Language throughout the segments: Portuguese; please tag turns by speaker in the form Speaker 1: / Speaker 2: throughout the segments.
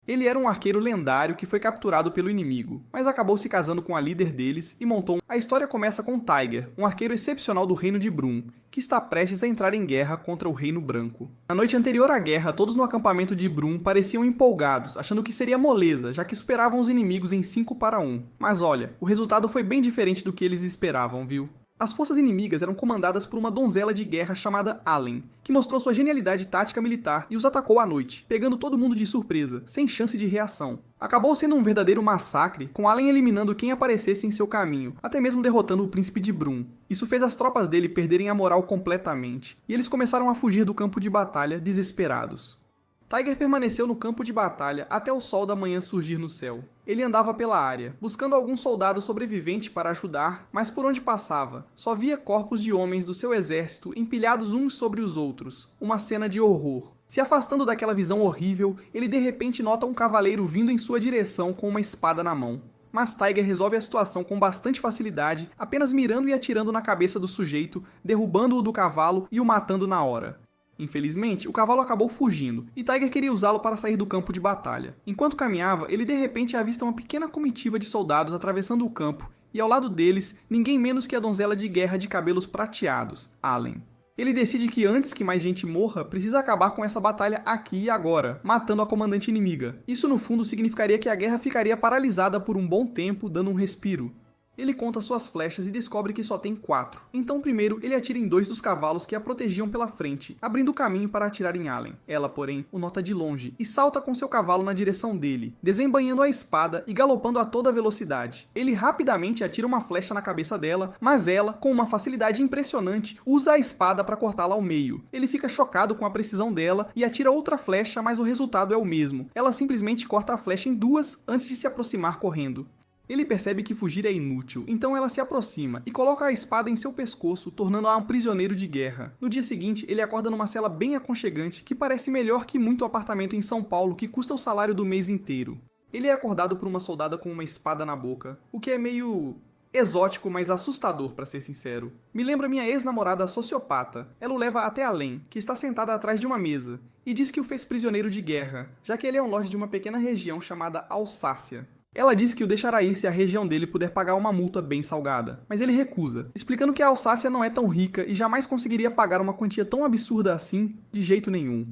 Speaker 1: Ele era um arqueiro lendário que foi capturado pelo inimigo, mas acabou se casando com a líder deles e montou. A história começa com Tiger, um arqueiro excepcional do Reino de Brun, que está prestes a entrar em guerra contra o Reino Branco. Na noite anterior à guerra, todos no acampamento de Brun pareciam empolgados, achando que seria moleza, já que superavam os inimigos em 5-1. Mas olha, o resultado foi bem diferente do que eles esperavam, viu? As forças inimigas eram comandadas por uma donzela de guerra chamada Allen, que mostrou sua genialidade tática militar e os atacou à noite, pegando todo mundo de surpresa, sem chance de reação. Acabou sendo um verdadeiro massacre, com Allen eliminando quem aparecesse em seu caminho, até mesmo derrotando o príncipe de Brun. Isso fez as tropas dele perderem a moral completamente, e eles começaram a fugir do campo de batalha desesperados. Tiger permaneceu no campo de batalha até o sol da manhã surgir no céu. Ele andava pela área, buscando algum soldado sobrevivente para ajudar, mas por onde passava, só via corpos de homens do seu exército empilhados uns sobre os outros, uma cena de horror. Se afastando daquela visão horrível, ele de repente nota um cavaleiro vindo em sua direção com uma espada na mão. Mas Tiger resolve a situação com bastante facilidade, apenas mirando e atirando na cabeça do sujeito, derrubando-o do cavalo e o matando na hora. Infelizmente, o cavalo acabou fugindo, e Tiger queria usá-lo para sair do campo de batalha. Enquanto caminhava, ele de repente avista uma pequena comitiva de soldados atravessando o campo, e ao lado deles, ninguém menos que a donzela de guerra de cabelos prateados, Allen. Ele decide que antes que mais gente morra, precisa acabar com essa batalha aqui e agora, matando a comandante inimiga. Isso no fundo significaria que a guerra ficaria paralisada por um bom tempo, dando um respiro. Ele conta suas flechas e descobre que só tem 4. Então primeiro ele atira em 2 dos cavalos que a protegiam pela frente, abrindo o caminho para atirar em Allen. Ela, porém, o nota de longe e salta com seu cavalo na direção dele, desembainhando a espada e galopando a toda velocidade. Ele rapidamente atira uma flecha na cabeça dela, mas ela, com uma facilidade impressionante, usa a espada para cortá-la ao meio. Ele fica chocado com a precisão dela e atira outra flecha, mas o resultado é o mesmo. Ela simplesmente corta a flecha em 2 antes de se aproximar correndo. Ele percebe que fugir é inútil, então ela se aproxima e coloca a espada em seu pescoço, tornando-a um prisioneiro de guerra. No dia seguinte, ele acorda numa cela bem aconchegante, que parece melhor que muito apartamento em São Paulo que custa o salário do mês inteiro. Ele é acordado por uma soldada com uma espada na boca, o que é meio exótico, mas assustador, para ser sincero. Me lembra minha ex-namorada sociopata. Ela o leva até Allen, que está sentada atrás de uma mesa, e diz que o fez prisioneiro de guerra, já que ele é um lorde de uma pequena região chamada Alsácia. Ela diz que o deixará ir se a região dele puder pagar uma multa bem salgada, mas ele recusa, explicando que a Alsácia não é tão rica e jamais conseguiria pagar uma quantia tão absurda assim de jeito nenhum.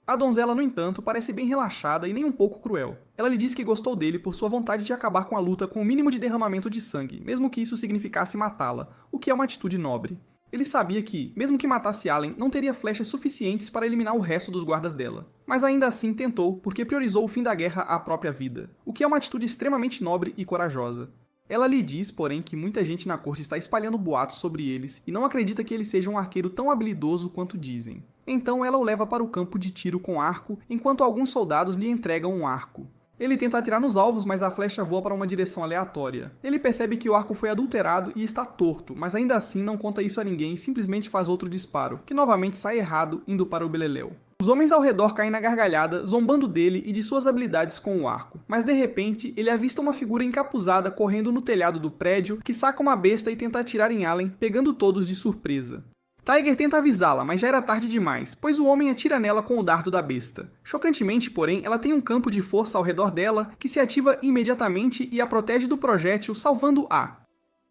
Speaker 1: A donzela, no entanto, parece bem relaxada e nem um pouco cruel. Ela lhe diz que gostou dele por sua vontade de acabar com a luta com o mínimo de derramamento de sangue, mesmo que isso significasse matá-la, o que é uma atitude nobre. Ele sabia que, mesmo que matasse Allen, não teria flechas suficientes para eliminar o resto dos guardas dela. Mas ainda assim tentou, porque priorizou o fim da guerra à própria vida, o que é uma atitude extremamente nobre e corajosa. Ela lhe diz, porém, que muita gente na corte está espalhando boatos sobre eles e não acredita que ele seja um arqueiro tão habilidoso quanto dizem. Então ela o leva para o campo de tiro com arco, enquanto alguns soldados lhe entregam um arco. Ele tenta atirar nos alvos, mas a flecha voa para uma direção aleatória. Ele percebe que o arco foi adulterado e está torto, mas ainda assim não conta isso a ninguém e simplesmente faz outro disparo, que novamente sai errado, indo para o beleléu. Os homens ao redor caem na gargalhada, zombando dele e de suas habilidades com o arco. Mas de repente, ele avista uma figura encapuzada correndo no telhado do prédio, que saca uma besta e tenta atirar em Allen, pegando todos de surpresa. Tiger tenta avisá-la, mas já era tarde demais, pois o homem atira nela com o dardo da besta. Chocantemente, porém, ela tem um campo de força ao redor dela que se ativa imediatamente e a protege do projétil, salvando-a.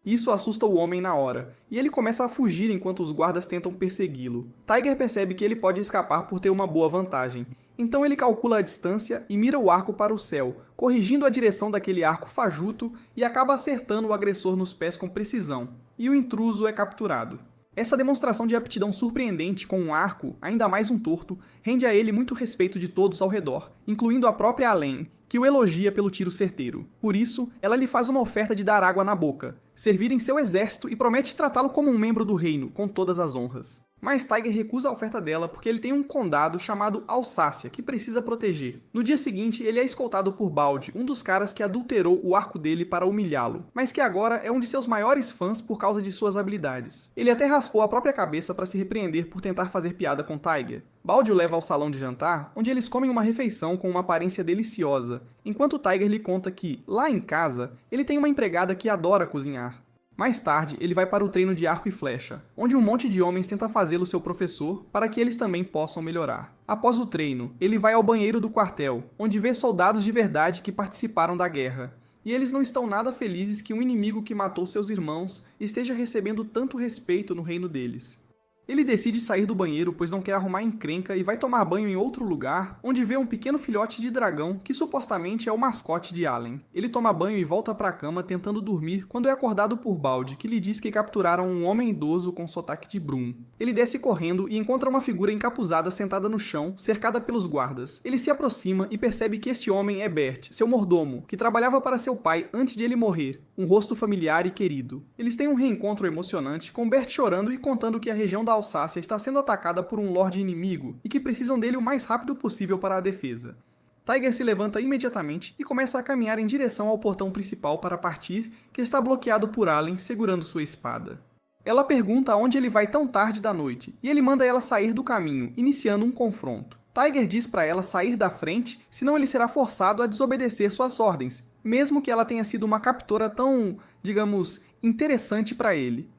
Speaker 1: Isso assusta o homem na hora, e ele começa a fugir enquanto os guardas tentam persegui-lo. Tiger percebe que ele pode escapar por ter uma boa vantagem, então ele calcula a distância e mira o arco para o céu, corrigindo a direção daquele arco fajuto e acaba acertando o agressor nos pés com precisão, e o intruso é capturado. Essa demonstração de aptidão surpreendente com um arco, ainda mais um torto, rende a ele muito respeito de todos ao redor, incluindo a própria Allen, que o elogia pelo tiro certeiro. Por isso, ela lhe faz uma oferta de dar água na boca, servir em seu exército e promete tratá-lo como um membro do reino, com todas as honras. Mas Tiger recusa a oferta dela porque ele tem um condado chamado Alsácia, que precisa proteger. No dia seguinte, ele é escoltado por Balde, um dos caras que adulterou o arco dele para humilhá-lo, mas que agora é um de seus maiores fãs por causa de suas habilidades. Ele até raspou a própria cabeça para se repreender por tentar fazer piada com Tiger. Balde o leva ao salão de jantar, onde eles comem uma refeição com uma aparência deliciosa, enquanto Tiger lhe conta que, lá em casa, ele tem uma empregada que adora cozinhar. Mais tarde, ele vai para o treino de arco e flecha, onde um monte de homens tenta fazê-lo seu professor para que eles também possam melhorar. Após o treino, ele vai ao banheiro do quartel, onde vê soldados de verdade que participaram da guerra. E eles não estão nada felizes que um inimigo que matou seus irmãos esteja recebendo tanto respeito no reino deles. Ele decide sair do banheiro, pois não quer arrumar encrenca, e vai tomar banho em outro lugar, onde vê um pequeno filhote de dragão, que supostamente é o mascote de Allen. Ele toma banho e volta para a cama tentando dormir, quando é acordado por Balde, que lhe diz que capturaram um homem idoso com sotaque de Brum. Ele desce correndo e encontra uma figura encapuzada sentada no chão, cercada pelos guardas. Ele se aproxima e percebe que este homem é Bert, seu mordomo, que trabalhava para seu pai antes de ele morrer, um rosto familiar e querido. Eles têm um reencontro emocionante, com Bert chorando e contando que a região da Alsácia está sendo atacada por um lorde inimigo e que precisam dele o mais rápido possível para a defesa. Tiger se levanta imediatamente e começa a caminhar em direção ao portão principal para partir, que está bloqueado por Allen segurando sua espada. Ela pergunta aonde ele vai tão tarde da noite, e ele manda ela sair do caminho, iniciando um confronto. Tiger diz para ela sair da frente, senão ele será forçado a desobedecer suas ordens, mesmo que ela tenha sido uma captora tão, digamos, interessante para ele.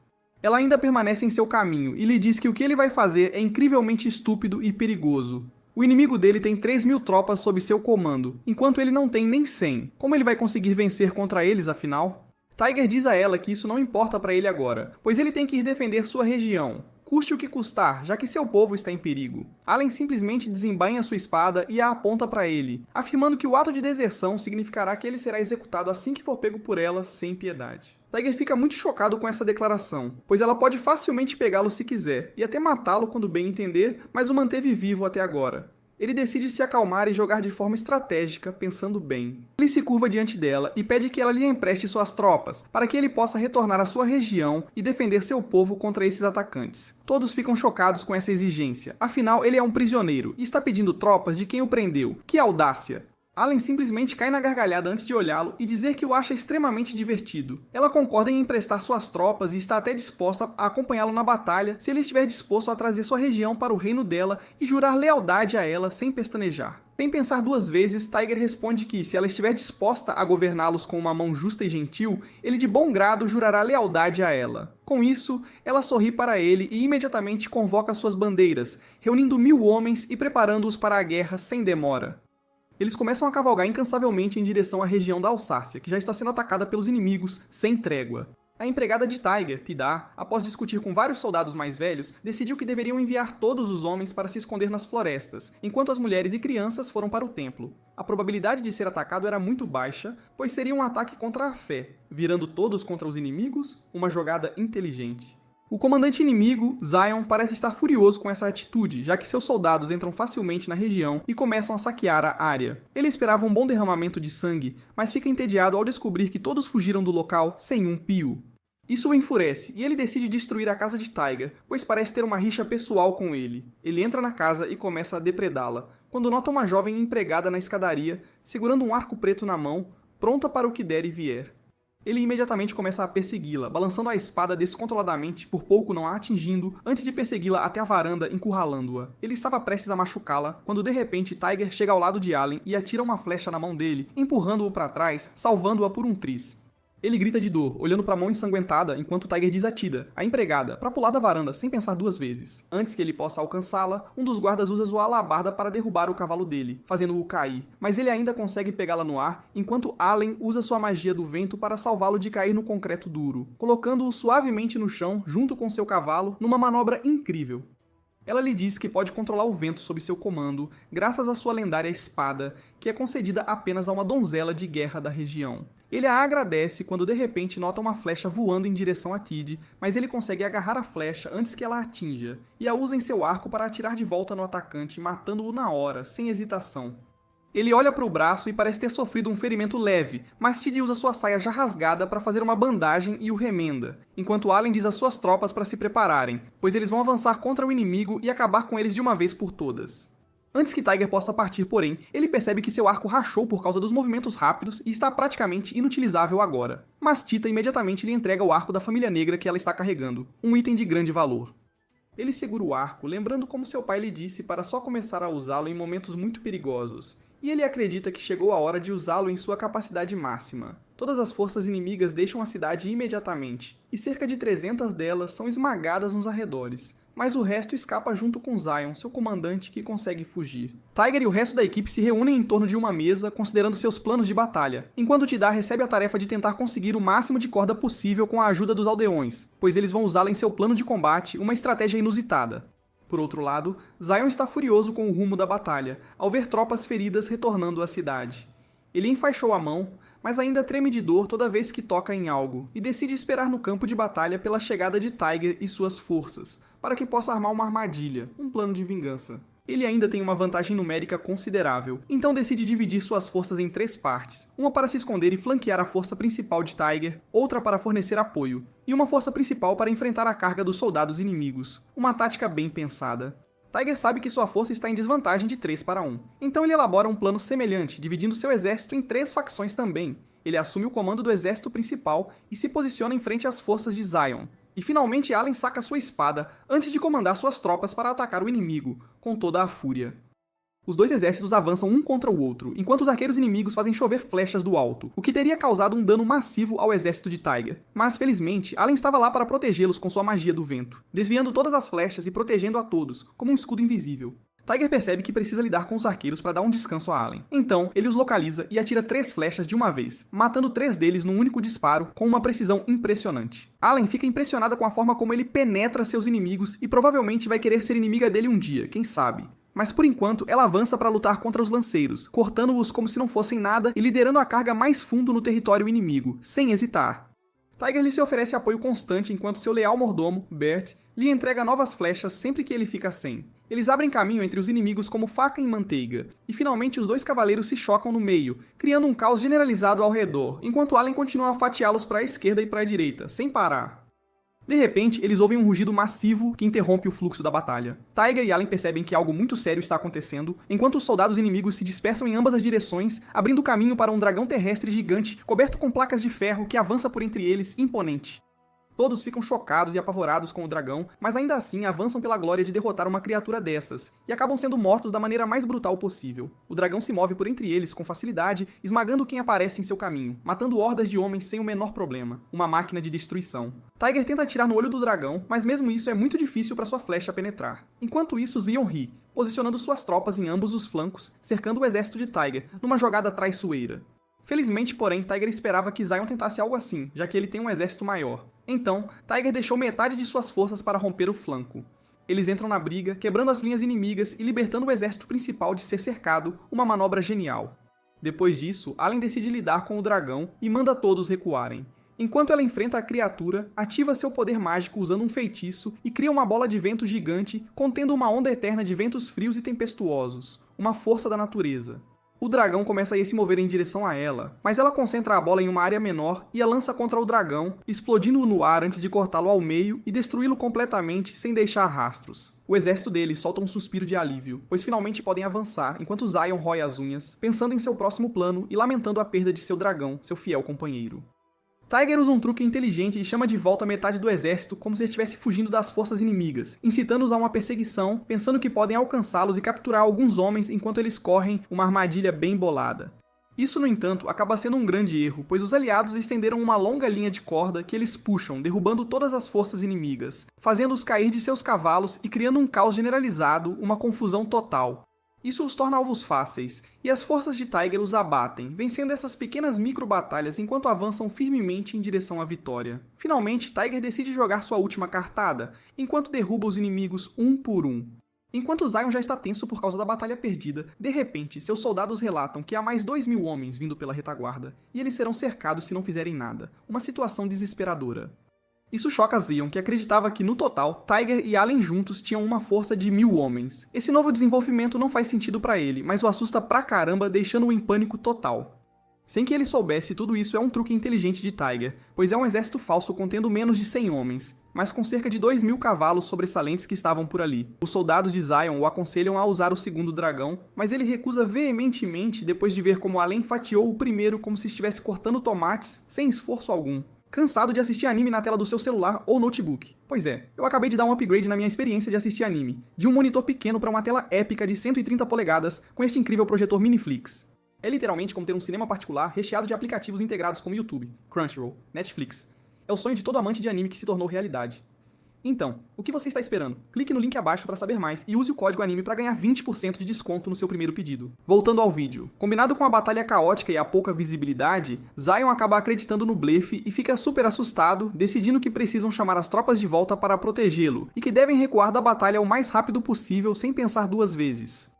Speaker 1: Ela ainda permanece em seu caminho e lhe diz que o que ele vai fazer é incrivelmente estúpido e perigoso. O inimigo dele tem 3.000 tropas sob seu comando, enquanto ele não tem nem 100. Como ele vai conseguir vencer contra eles, afinal? Tiger diz a ela que isso não importa para ele agora, pois ele tem que ir defender sua região, custe o que custar, já que seu povo está em perigo. Allen simplesmente desembainha sua espada e a aponta para ele, afirmando que o ato de deserção significará que ele será executado assim que for pego por ela, sem piedade. Tiger fica muito chocado com essa declaração, pois ela pode facilmente pegá-lo se quiser, e até matá-lo quando bem entender, mas o manteve vivo até agora. Ele decide se acalmar e jogar de forma estratégica, pensando bem. Ele se curva diante dela e pede que ela lhe empreste suas tropas, para que ele possa retornar à sua região e defender seu povo contra esses atacantes. Todos ficam chocados com essa exigência, afinal ele é um prisioneiro e está pedindo tropas de quem o prendeu. Que audácia! Allen simplesmente cai na gargalhada antes de olhá-lo e dizer que o acha extremamente divertido. Ela concorda em emprestar suas tropas e está até disposta a acompanhá-lo na batalha se ele estiver disposto a trazer sua região para o reino dela e jurar lealdade a ela sem pestanejar. Sem pensar duas vezes, Tiger responde que, se ela estiver disposta a governá-los com uma mão justa e gentil, ele de bom grado jurará lealdade a ela. Com isso, ela sorri para ele e imediatamente convoca suas bandeiras, reunindo 1.000 homens e preparando-os para a guerra sem demora. Eles começam a cavalgar incansavelmente em direção à região da Alsácia, que já está sendo atacada pelos inimigos, sem trégua. A empregada de Tiger, Tidá, após discutir com vários soldados mais velhos, decidiu que deveriam enviar todos os homens para se esconder nas florestas, enquanto as mulheres e crianças foram para o templo. A probabilidade de ser atacado era muito baixa, pois seria um ataque contra a fé, virando todos contra os inimigos, uma jogada inteligente. O comandante inimigo, Zion, parece estar furioso com essa atitude, já que seus soldados entram facilmente na região e começam a saquear a área. Ele esperava um bom derramamento de sangue, mas fica entediado ao descobrir que todos fugiram do local sem um pio. Isso o enfurece, e ele decide destruir a casa de Tiger, pois parece ter uma rixa pessoal com ele. Ele entra na casa e começa a depredá-la, quando nota uma jovem empregada na escadaria, segurando um arco preto na mão, pronta para o que der e vier. Ele imediatamente começa a persegui-la, balançando a espada descontroladamente, por pouco não a atingindo, antes de persegui-la até a varanda, encurralando-a. Ele estava prestes a machucá-la, quando de repente Tiger chega ao lado de Allen e atira uma flecha na mão dele, empurrando-o para trás, salvando-a por um tris. Ele grita de dor, olhando para a mão ensanguentada, enquanto Tiger desatira a empregada para pular da varanda sem pensar duas vezes. Antes que ele possa alcançá-la, um dos guardas usa sua alabarda para derrubar o cavalo dele, fazendo-o cair, mas ele ainda consegue pegá-la no ar, enquanto Allen usa sua magia do vento para salvá-lo de cair no concreto duro, colocando-o suavemente no chão, junto com seu cavalo, numa manobra incrível. Ela lhe diz que pode controlar o vento sob seu comando, graças à sua lendária espada, que é concedida apenas a uma donzela de guerra da região. Ele a agradece quando de repente nota uma flecha voando em direção a Tid, mas ele consegue agarrar a flecha antes que ela a atinja, e a usa em seu arco para atirar de volta no atacante, matando-o na hora, sem hesitação. Ele olha para o braço e parece ter sofrido um ferimento leve, mas Tid usa sua saia já rasgada para fazer uma bandagem e o remenda, enquanto Allen diz às suas tropas para se prepararem, pois eles vão avançar contra o inimigo e acabar com eles de uma vez por todas. Antes que Tiger possa partir, porém, ele percebe que seu arco rachou por causa dos movimentos rápidos e está praticamente inutilizável agora. Mas Tita imediatamente lhe entrega o arco da família negra que ela está carregando, um item de grande valor. Ele segura o arco, lembrando como seu pai lhe disse para só começar a usá-lo em momentos muito perigosos, e ele acredita que chegou a hora de usá-lo em sua capacidade máxima. Todas as forças inimigas deixam a cidade imediatamente, e cerca de 300 delas são esmagadas nos arredores. Mas o resto escapa junto com Zion, seu comandante, que consegue fugir. Tiger e o resto da equipe se reúnem em torno de uma mesa, considerando seus planos de batalha, enquanto Tidar recebe a tarefa de tentar conseguir o máximo de corda possível com a ajuda dos aldeões, pois eles vão usá-la em seu plano de combate, uma estratégia inusitada. Por outro lado, Zion está furioso com o rumo da batalha, ao ver tropas feridas retornando à cidade. Ele enfaixou a mão, mas ainda treme de dor toda vez que toca em algo, e decide esperar no campo de batalha pela chegada de Tiger e suas forças, para que possa armar uma armadilha, um plano de vingança. Ele ainda tem uma vantagem numérica considerável, então decide dividir suas forças em 3 partes, uma para se esconder e flanquear a força principal de Tiger, outra para fornecer apoio, e uma força principal para enfrentar a carga dos soldados inimigos, uma tática bem pensada. Tiger sabe que sua força está em desvantagem de 3 para 1, então ele elabora um plano semelhante, dividindo seu exército em 3 facções também. Ele assume o comando do exército principal e se posiciona em frente às forças de Zion. E finalmente Allen saca sua espada antes de comandar suas tropas para atacar o inimigo, com toda a fúria. Os 2 exércitos avançam um contra o outro, enquanto os arqueiros inimigos fazem chover flechas do alto, o que teria causado um dano massivo ao exército de Tiger. Mas, felizmente, Allen estava lá para protegê-los com sua magia do vento, desviando todas as flechas e protegendo a todos, como um escudo invisível. Tiger percebe que precisa lidar com os arqueiros para dar um descanso a Allen. Então, ele os localiza e atira 3 flechas de uma vez, matando 3 deles num único disparo, com uma precisão impressionante. Allen fica impressionada com a forma como ele penetra seus inimigos e provavelmente vai querer ser inimiga dele um dia, quem sabe. Mas por enquanto, ela avança para lutar contra os lanceiros, cortando-os como se não fossem nada e liderando a carga mais fundo no território inimigo, sem hesitar. Tiger lhe se oferece apoio constante enquanto seu leal mordomo, Bert, lhe entrega novas flechas sempre que ele fica sem. Eles abrem caminho entre os inimigos como faca em manteiga, e finalmente os 2 cavaleiros se chocam no meio, criando um caos generalizado ao redor, enquanto Allen continua a fatiá-los para a esquerda e para a direita, sem parar. De repente, eles ouvem um rugido massivo que interrompe o fluxo da batalha. Tiger e Allen percebem que algo muito sério está acontecendo, enquanto os soldados inimigos se dispersam em ambas as direções, abrindo caminho para um dragão terrestre gigante coberto com placas de ferro que avança por entre eles, imponente. Todos ficam chocados e apavorados com o dragão, mas ainda assim avançam pela glória de derrotar uma criatura dessas, e acabam sendo mortos da maneira mais brutal possível. O dragão se move por entre eles com facilidade, esmagando quem aparece em seu caminho, matando hordas de homens sem o menor problema. Uma máquina de destruição. Tiger tenta atirar no olho do dragão, mas mesmo isso é muito difícil para sua flecha penetrar. Enquanto isso, Zion ri, posicionando suas tropas em ambos os flancos, cercando o exército de Tiger, numa jogada traiçoeira. Felizmente, porém, Tiger esperava que Zion tentasse algo assim, já que ele tem um exército maior. Então, Tiger deixou metade de suas forças para romper o flanco. Eles entram na briga, quebrando as linhas inimigas e libertando o exército principal de ser cercado, uma manobra genial. Depois disso, Allen decide lidar com o dragão e manda todos recuarem. Enquanto ela enfrenta a criatura, ativa seu poder mágico usando um feitiço e cria uma bola de vento gigante, contendo uma onda eterna de ventos frios e tempestuosos, uma força da natureza. O dragão começa a se mover em direção a ela, mas ela concentra a bola em uma área menor e a lança contra o dragão, explodindo-o no ar antes de cortá-lo ao meio e destruí-lo completamente sem deixar rastros. O exército dele solta um suspiro de alívio, pois finalmente podem avançar enquanto Zion rói as unhas, pensando em seu próximo plano e lamentando a perda de seu dragão, seu fiel companheiro. Tiger usa um truque inteligente e chama de volta metade do exército como se estivesse fugindo das forças inimigas, incitando-os a uma perseguição, pensando que podem alcançá-los e capturar alguns homens enquanto eles correm uma armadilha bem bolada. Isso, no entanto, acaba sendo um grande erro, pois os aliados estenderam uma longa linha de corda que eles puxam, derrubando todas as forças inimigas, fazendo-os cair de seus cavalos e criando um caos generalizado, uma confusão total. Isso os torna alvos fáceis, e as forças de Tiger os abatem, vencendo essas pequenas micro-batalhas enquanto avançam firmemente em direção à vitória. Finalmente, Tiger decide jogar sua última cartada, enquanto derruba os inimigos um por um. Enquanto Zion já está tenso por causa da batalha perdida, de repente, seus soldados relatam que há mais 2.000 homens vindo pela retaguarda, e eles serão cercados se não fizerem nada. Uma situação desesperadora. Isso choca Zion, que acreditava que, no total, Tiger e Allen juntos tinham uma força de 1.000 homens. Esse novo desenvolvimento não faz sentido pra ele, mas o assusta pra caramba, deixando-o em pânico total. Sem que ele soubesse, tudo isso é um truque inteligente de Tiger, pois é um exército falso contendo menos de 100 homens, mas com cerca de 2.000 cavalos sobressalentes que estavam por ali. Os soldados de Zion o aconselham a usar o segundo dragão, mas ele recusa veementemente depois de ver como Allen fatiou o primeiro como se estivesse cortando tomates, sem esforço algum. Cansado de assistir anime na tela do seu celular ou notebook? Pois é, eu acabei de dar um upgrade na minha experiência de assistir anime, de um monitor pequeno para uma tela épica de 130 polegadas com este incrível projetor Miniflix. É literalmente como ter um cinema particular recheado de aplicativos integrados como YouTube, Crunchyroll, Netflix. É o sonho de todo amante de anime que se tornou realidade. Então, o que você está esperando? Clique no link abaixo para saber mais e use o código ANIME para ganhar 20% de desconto no seu primeiro pedido. Voltando ao vídeo. Combinado com a batalha caótica e a pouca visibilidade, Zion acaba acreditando no blefe e fica super assustado, decidindo que precisam chamar as tropas de volta para protegê-lo e que devem recuar da batalha o mais rápido possível sem pensar duas vezes.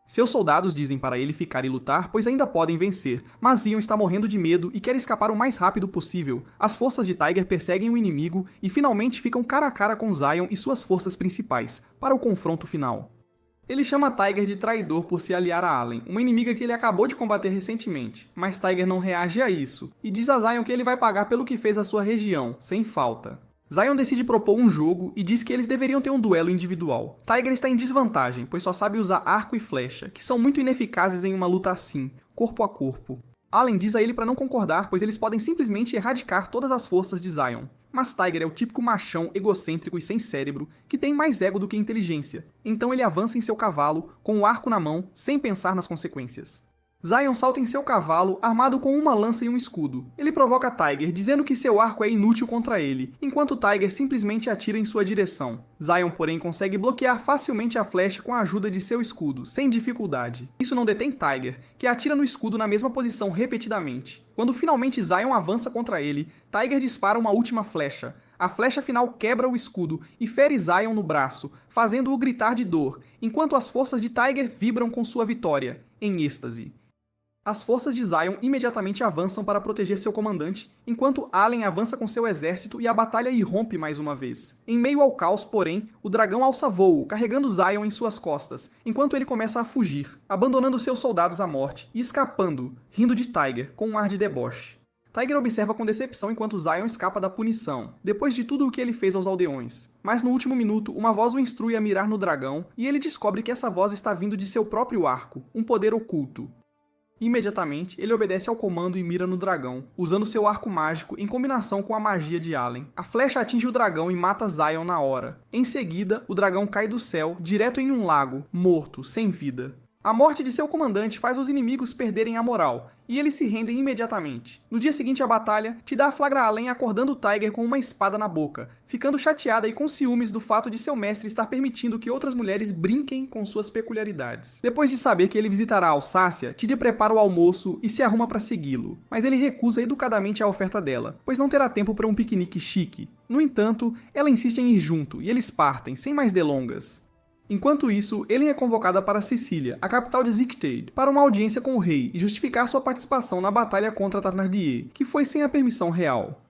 Speaker 1: Seus soldados dizem para ele ficar e lutar, pois ainda podem vencer, mas Zion está morrendo de medo e quer escapar o mais rápido possível. As forças de Tiger perseguem o inimigo e finalmente ficam cara a cara com Zion e suas forças principais, para o confronto final. Ele chama Tiger de traidor por se aliar a Allen, uma inimiga que ele acabou de combater recentemente, mas Tiger não reage a isso, e diz a Zion que ele vai pagar pelo que fez à sua região, sem falta. Zion decide propor um jogo e diz que eles deveriam ter um duelo individual. Tiger está em desvantagem, pois só sabe usar arco e flecha, que são muito ineficazes em uma luta assim, corpo a corpo. Allen diz a ele para não concordar, pois eles podem simplesmente erradicar todas as forças de Zion. Mas Tiger é o típico machão egocêntrico e sem cérebro, que tem mais ego do que inteligência. Então ele avança em seu cavalo, com o arco na mão, sem pensar nas consequências. Zion salta em seu cavalo, armado com uma lança e um escudo. Ele provoca Tiger, dizendo que seu arco é inútil contra ele, enquanto Tiger simplesmente atira em sua direção. Zion, porém, consegue bloquear facilmente a flecha com a ajuda de seu escudo, sem dificuldade. Isso não detém Tiger, que atira no escudo na mesma posição repetidamente. Quando finalmente Zion avança contra ele, Tiger dispara uma última flecha. A flecha final quebra o escudo e fere Zion no braço, fazendo-o gritar de dor, enquanto as forças de Tiger vibram com sua vitória, em êxtase. As forças de Zion imediatamente avançam para proteger seu comandante, enquanto Allen avança com seu exército e a batalha irrompe mais uma vez. Em meio ao caos, porém, o dragão alça voo, carregando Zion em suas costas, enquanto ele começa a fugir, abandonando seus soldados à morte e escapando, rindo de Tiger, com um ar de deboche. Tiger observa com decepção enquanto Zion escapa da punição, depois de tudo o que ele fez aos aldeões. Mas no último minuto, uma voz o instrui a mirar no dragão, e ele descobre que essa voz está vindo de seu próprio arco, um poder oculto. Imediatamente, ele obedece ao comando e mira no dragão, usando seu arco mágico em combinação com a magia de Allen. A flecha atinge o dragão e mata Zion na hora. Em seguida, o dragão cai do céu, direto em um lago, morto, sem vida. A morte de seu comandante faz os inimigos perderem a moral, e eles se rendem imediatamente. No dia seguinte à batalha, Tidar flagra Allen acordando Tiger com uma espada na boca, ficando chateada e com ciúmes do fato de seu mestre estar permitindo que outras mulheres brinquem com suas peculiaridades. Depois de saber que ele visitará a Alsácia, Tidar prepara o almoço e se arruma para segui-lo, mas ele recusa educadamente a oferta dela, pois não terá tempo para um piquenique chique. No entanto, ela insiste em ir junto, e eles partem, sem mais delongas. Enquanto isso, Ellen é convocada para Sicília, a capital de Zichtade, para uma audiência com o rei e justificar sua participação na batalha contra Tharnardier, que foi sem a permissão real.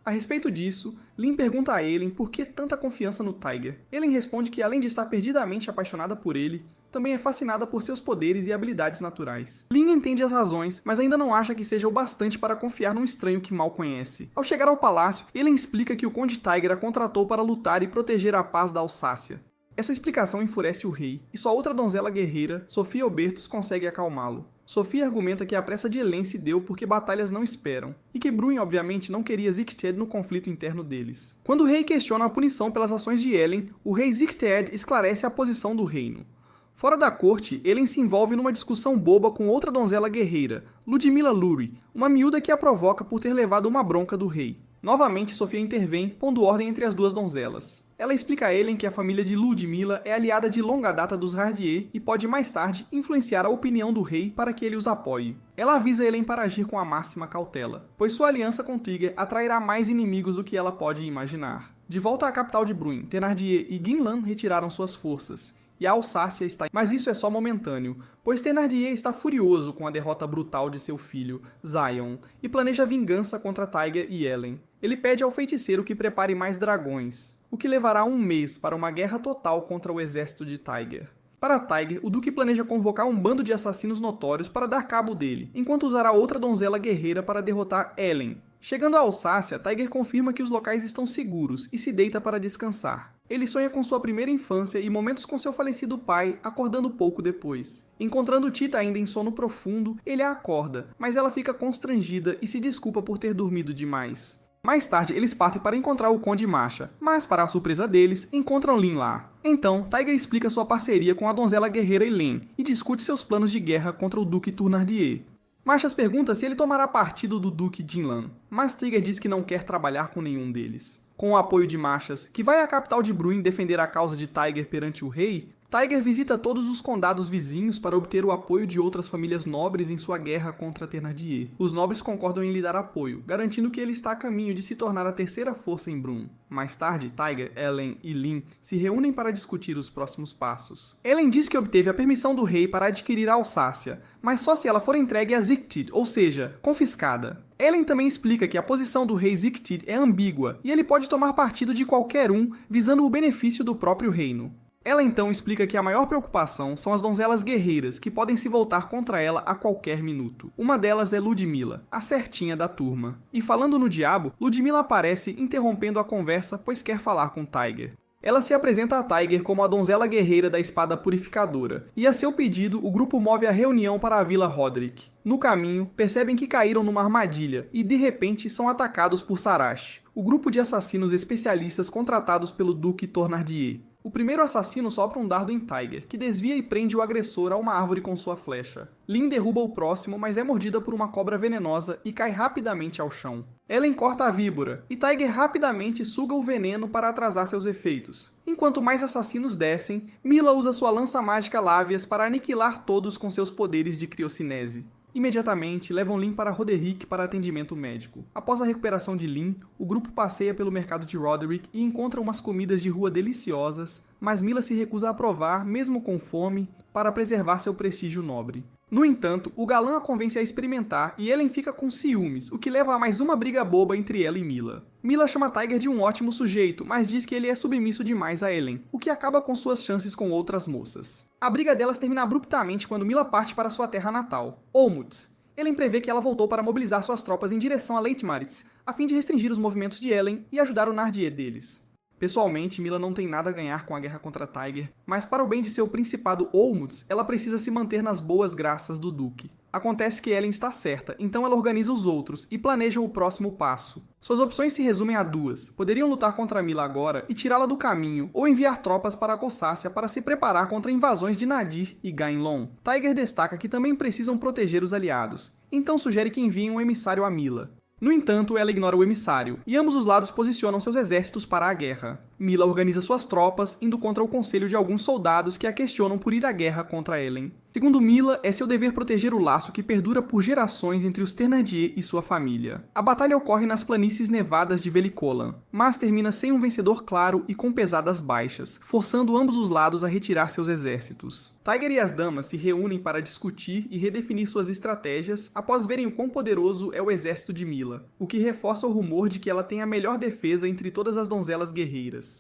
Speaker 1: A respeito disso, Lyn pergunta a Ellen por que tanta confiança no Tiger. Ellen responde que, além de estar perdidamente apaixonada por ele, também é fascinada por seus poderes e habilidades naturais. Lyn entende as razões, mas ainda não acha que seja o bastante para confiar num estranho que mal conhece. Ao chegar ao palácio, Ellen explica que o Conde Tiger a contratou para lutar e proteger a paz da Alsácia. Essa explicação enfurece o rei, e sua outra donzela guerreira, Sofia Obertus, consegue acalmá-lo. Sofia argumenta que a pressa de Ellen se deu porque batalhas não esperam, e que Bruin obviamente não queria Zichtad no conflito interno deles. Quando o rei questiona a punição pelas ações de Ellen, o rei Zichtad esclarece a posição do reino. Fora da corte, Ellen se envolve numa discussão boba com outra donzela guerreira, Ludmilla Luri, uma miúda que a provoca por ter levado uma bronca do rei. Novamente, Sofia intervém, pondo ordem entre as duas donzelas. Ela explica a Ellen que a família de Ludmilla é aliada de longa data dos Hardier e pode mais tarde influenciar a opinião do rei para que ele os apoie. Ela avisa Ellen para agir com a máxima cautela, pois sua aliança com Tiger atrairá mais inimigos do que ela pode imaginar. De volta à capital de Bruin, Thénardier e Guinlan retiraram suas forças, e a Alsácia está... Mas isso é só momentâneo, pois Thénardier está furioso com a derrota brutal de seu filho, Zion, e planeja vingança contra Tiger e Ellen. Ele pede ao feiticeiro que prepare mais dragões, o que levará um mês para uma guerra total contra o exército de Tiger. Para Tiger, o Duque planeja convocar um bando de assassinos notórios para dar cabo dele, enquanto usará outra donzela guerreira para derrotar Ellen. Chegando à Alsácia, Tiger confirma que os locais estão seguros e se deita para descansar. Ele sonha com sua primeira infância e momentos com seu falecido pai, acordando pouco depois. Encontrando Tita ainda em sono profundo, ele a acorda, mas ela fica constrangida e se desculpa por ter dormido demais. Mais tarde, eles partem para encontrar o Conde Masha, mas, para a surpresa deles, encontram Lin lá. Então, Tiger explica sua parceria com a donzela guerreira Elaine e discute seus planos de guerra contra o Duque Tournardier. Machas pergunta se ele tomará partido do Duque Jinlan, mas Tiger diz que não quer trabalhar com nenhum deles. Com o apoio de Machas, que vai à capital de Bruin defender a causa de Tiger perante o rei, Tiger visita todos os condados vizinhos para obter o apoio de outras famílias nobres em sua guerra contra Thénardier. Os nobres concordam em lhe dar apoio, garantindo que ele está a caminho de se tornar a terceira força em Bruin. Mais tarde, Tiger, Ellen e Lin se reúnem para discutir os próximos passos. Ellen diz que obteve a permissão do rei para adquirir a Alsácia, mas só se ela for entregue a Siegfried, ou seja, confiscada. Ellen também explica que a posição do rei Siegfried é ambígua e ele pode tomar partido de qualquer um, visando o benefício do próprio reino. Ela então explica que a maior preocupação são as donzelas guerreiras, que podem se voltar contra ela a qualquer minuto. Uma delas é Ludmilla, a certinha da turma. E falando no diabo, Ludmilla aparece interrompendo a conversa, pois quer falar com Tiger. Ela se apresenta a Tiger como a donzela guerreira da espada purificadora, e a seu pedido o grupo move a reunião para a Vila Roderick. No caminho, percebem que caíram numa armadilha e de repente são atacados por Sarash, o grupo de assassinos especialistas contratados pelo Duque Tournardier. O primeiro assassino sopra um dardo em Tiger, que desvia e prende o agressor a uma árvore com sua flecha. Lin derruba o próximo, mas é mordida por uma cobra venenosa e cai rapidamente ao chão. Ellen corta a víbora, e Tiger rapidamente suga o veneno para atrasar seus efeitos. Enquanto mais assassinos descem, Milla usa sua lança mágica Lávias para aniquilar todos com seus poderes de criocinese. Imediatamente, levam Lin para Roderick para atendimento médico. Após a recuperação de Lin, o grupo passeia pelo mercado de Roderick e encontra umas comidas de rua deliciosas, mas Milla se recusa a provar, mesmo com fome, para preservar seu prestígio nobre. No entanto, o galã a convence a experimentar e Ellen fica com ciúmes, o que leva a mais uma briga boba entre ela e Milla. Milla chama Tiger de um ótimo sujeito, mas diz que ele é submisso demais a Ellen, o que acaba com suas chances com outras moças. A briga delas termina abruptamente quando Milla parte para sua terra natal, Olmutz. Ellen prevê que ela voltou para mobilizar suas tropas em direção a Leitmaritz, a fim de restringir os movimentos de Ellen e ajudar o Nardier deles. Pessoalmente, Milla não tem nada a ganhar com a guerra contra Tiger, mas para o bem de seu principado Olmutz, ela precisa se manter nas boas graças do Duque. Acontece que Ellen está certa, então ela organiza os outros e planejam o próximo passo. Suas opções se resumem a duas. Poderiam lutar contra Milla agora e tirá-la do caminho, ou enviar tropas para a Cossácia para se preparar contra invasões de Nadir e Gainlon. Tiger destaca que também precisam proteger os aliados, então sugere que enviem um emissário a Milla. No entanto, ela ignora o emissário, e ambos os lados posicionam seus exércitos para a guerra. Milla organiza suas tropas, indo contra o conselho de alguns soldados que a questionam por ir à guerra contra Ellen. Segundo Milla, é seu dever proteger o laço que perdura por gerações entre os Thénardier e sua família. A batalha ocorre nas planícies nevadas de Velicolan, mas termina sem um vencedor claro e com pesadas baixas, forçando ambos os lados a retirar seus exércitos. Tiger e as damas se reúnem para discutir e redefinir suas estratégias após verem o quão poderoso é o exército de Milla, o que reforça o rumor de que ela tem a melhor defesa entre todas as donzelas guerreiras.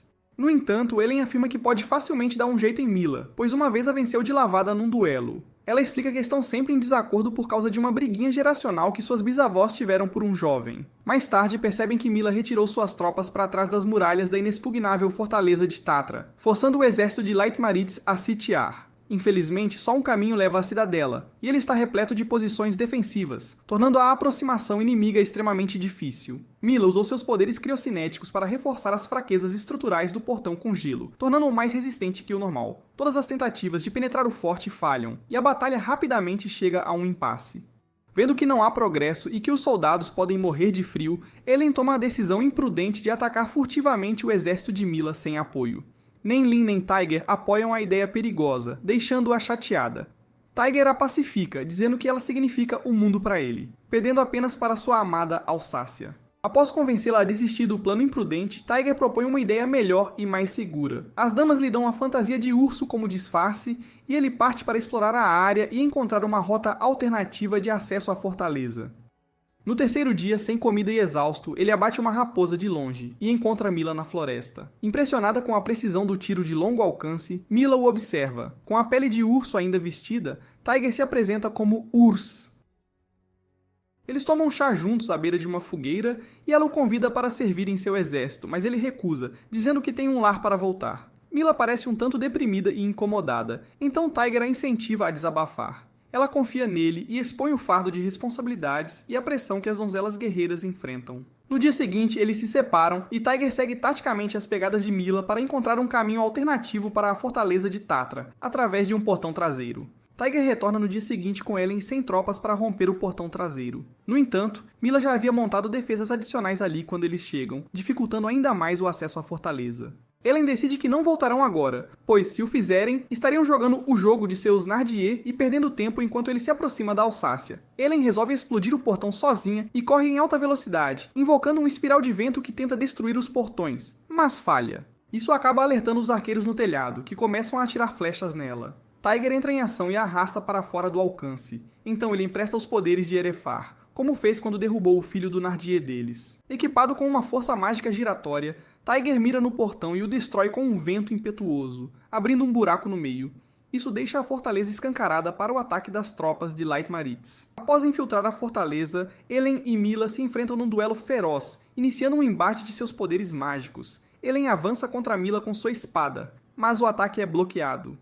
Speaker 1: No entanto, Ellen afirma que pode facilmente dar um jeito em Milla, pois uma vez a venceu de lavada num duelo. Ela explica que estão sempre em desacordo por causa de uma briguinha geracional que suas bisavós tiveram por um jovem. Mais tarde, percebem que Milla retirou suas tropas para trás das muralhas da inexpugnável fortaleza de Tatra, forçando o exército de Leitmaritz a sitiar. Infelizmente, só um caminho leva à cidadela, e ele está repleto de posições defensivas, tornando a aproximação inimiga extremamente difícil. Milla usou seus poderes criocinéticos para reforçar as fraquezas estruturais do portão com gelo, tornando-o mais resistente que o normal. Todas as tentativas de penetrar o forte falham, e a batalha rapidamente chega a um impasse. Vendo que não há progresso e que os soldados podem morrer de frio, Ellen toma a decisão imprudente de atacar furtivamente o exército de Milla sem apoio. Nem Lin nem Tiger apoiam a ideia perigosa, deixando-a chateada. Tiger a pacifica, dizendo que ela significa o mundo para ele, perdendo apenas para sua amada Alsácia. Após convencê-la a desistir do plano imprudente, Tiger propõe uma ideia melhor e mais segura. As damas lhe dão a fantasia de urso como disfarce, e ele parte para explorar a área e encontrar uma rota alternativa de acesso à fortaleza. No terceiro dia, sem comida e exausto, ele abate uma raposa de longe e encontra Milla na floresta. Impressionada com a precisão do tiro de longo alcance, Milla o observa. Com a pele de urso ainda vestida, Tiger se apresenta como Urs. Eles tomam um chá juntos à beira de uma fogueira e ela o convida para servir em seu exército, mas ele recusa, dizendo que tem um lar para voltar. Milla parece um tanto deprimida e incomodada, então Tiger a incentiva a desabafar. Ela confia nele e expõe o fardo de responsabilidades e a pressão que as donzelas guerreiras enfrentam. No dia seguinte, eles se separam e Tiger segue taticamente as pegadas de Mila para encontrar um caminho alternativo para a fortaleza de Tatra, através de um portão traseiro. Tiger retorna no dia seguinte com Ellen sem tropas para romper o portão traseiro. No entanto, Mila já havia montado defesas adicionais ali quando eles chegam, dificultando ainda mais o acesso à fortaleza. Ellen decide que não voltarão agora, pois, se o fizerem, estariam jogando o jogo de seus Nardier e perdendo tempo enquanto ele se aproxima da Alsácia. Ellen resolve explodir o portão sozinha e corre em alta velocidade, invocando um espiral de vento que tenta destruir os portões, mas falha. Isso acaba alertando os arqueiros no telhado, que começam a atirar flechas nela. Tiger entra em ação e a arrasta para fora do alcance, então ele empresta os poderes de Erefar, como fez quando derrubou o filho do Nardier deles. Equipado com uma força mágica giratória, Tiger mira no portão e o destrói com um vento impetuoso, abrindo um buraco no meio. Isso deixa a fortaleza escancarada para o ataque das tropas de Leitmaritz. Após infiltrar a fortaleza, Ellen e Mila se enfrentam num duelo feroz, iniciando um embate de seus poderes mágicos. Ellen avança contra Mila com sua espada, mas o ataque é bloqueado.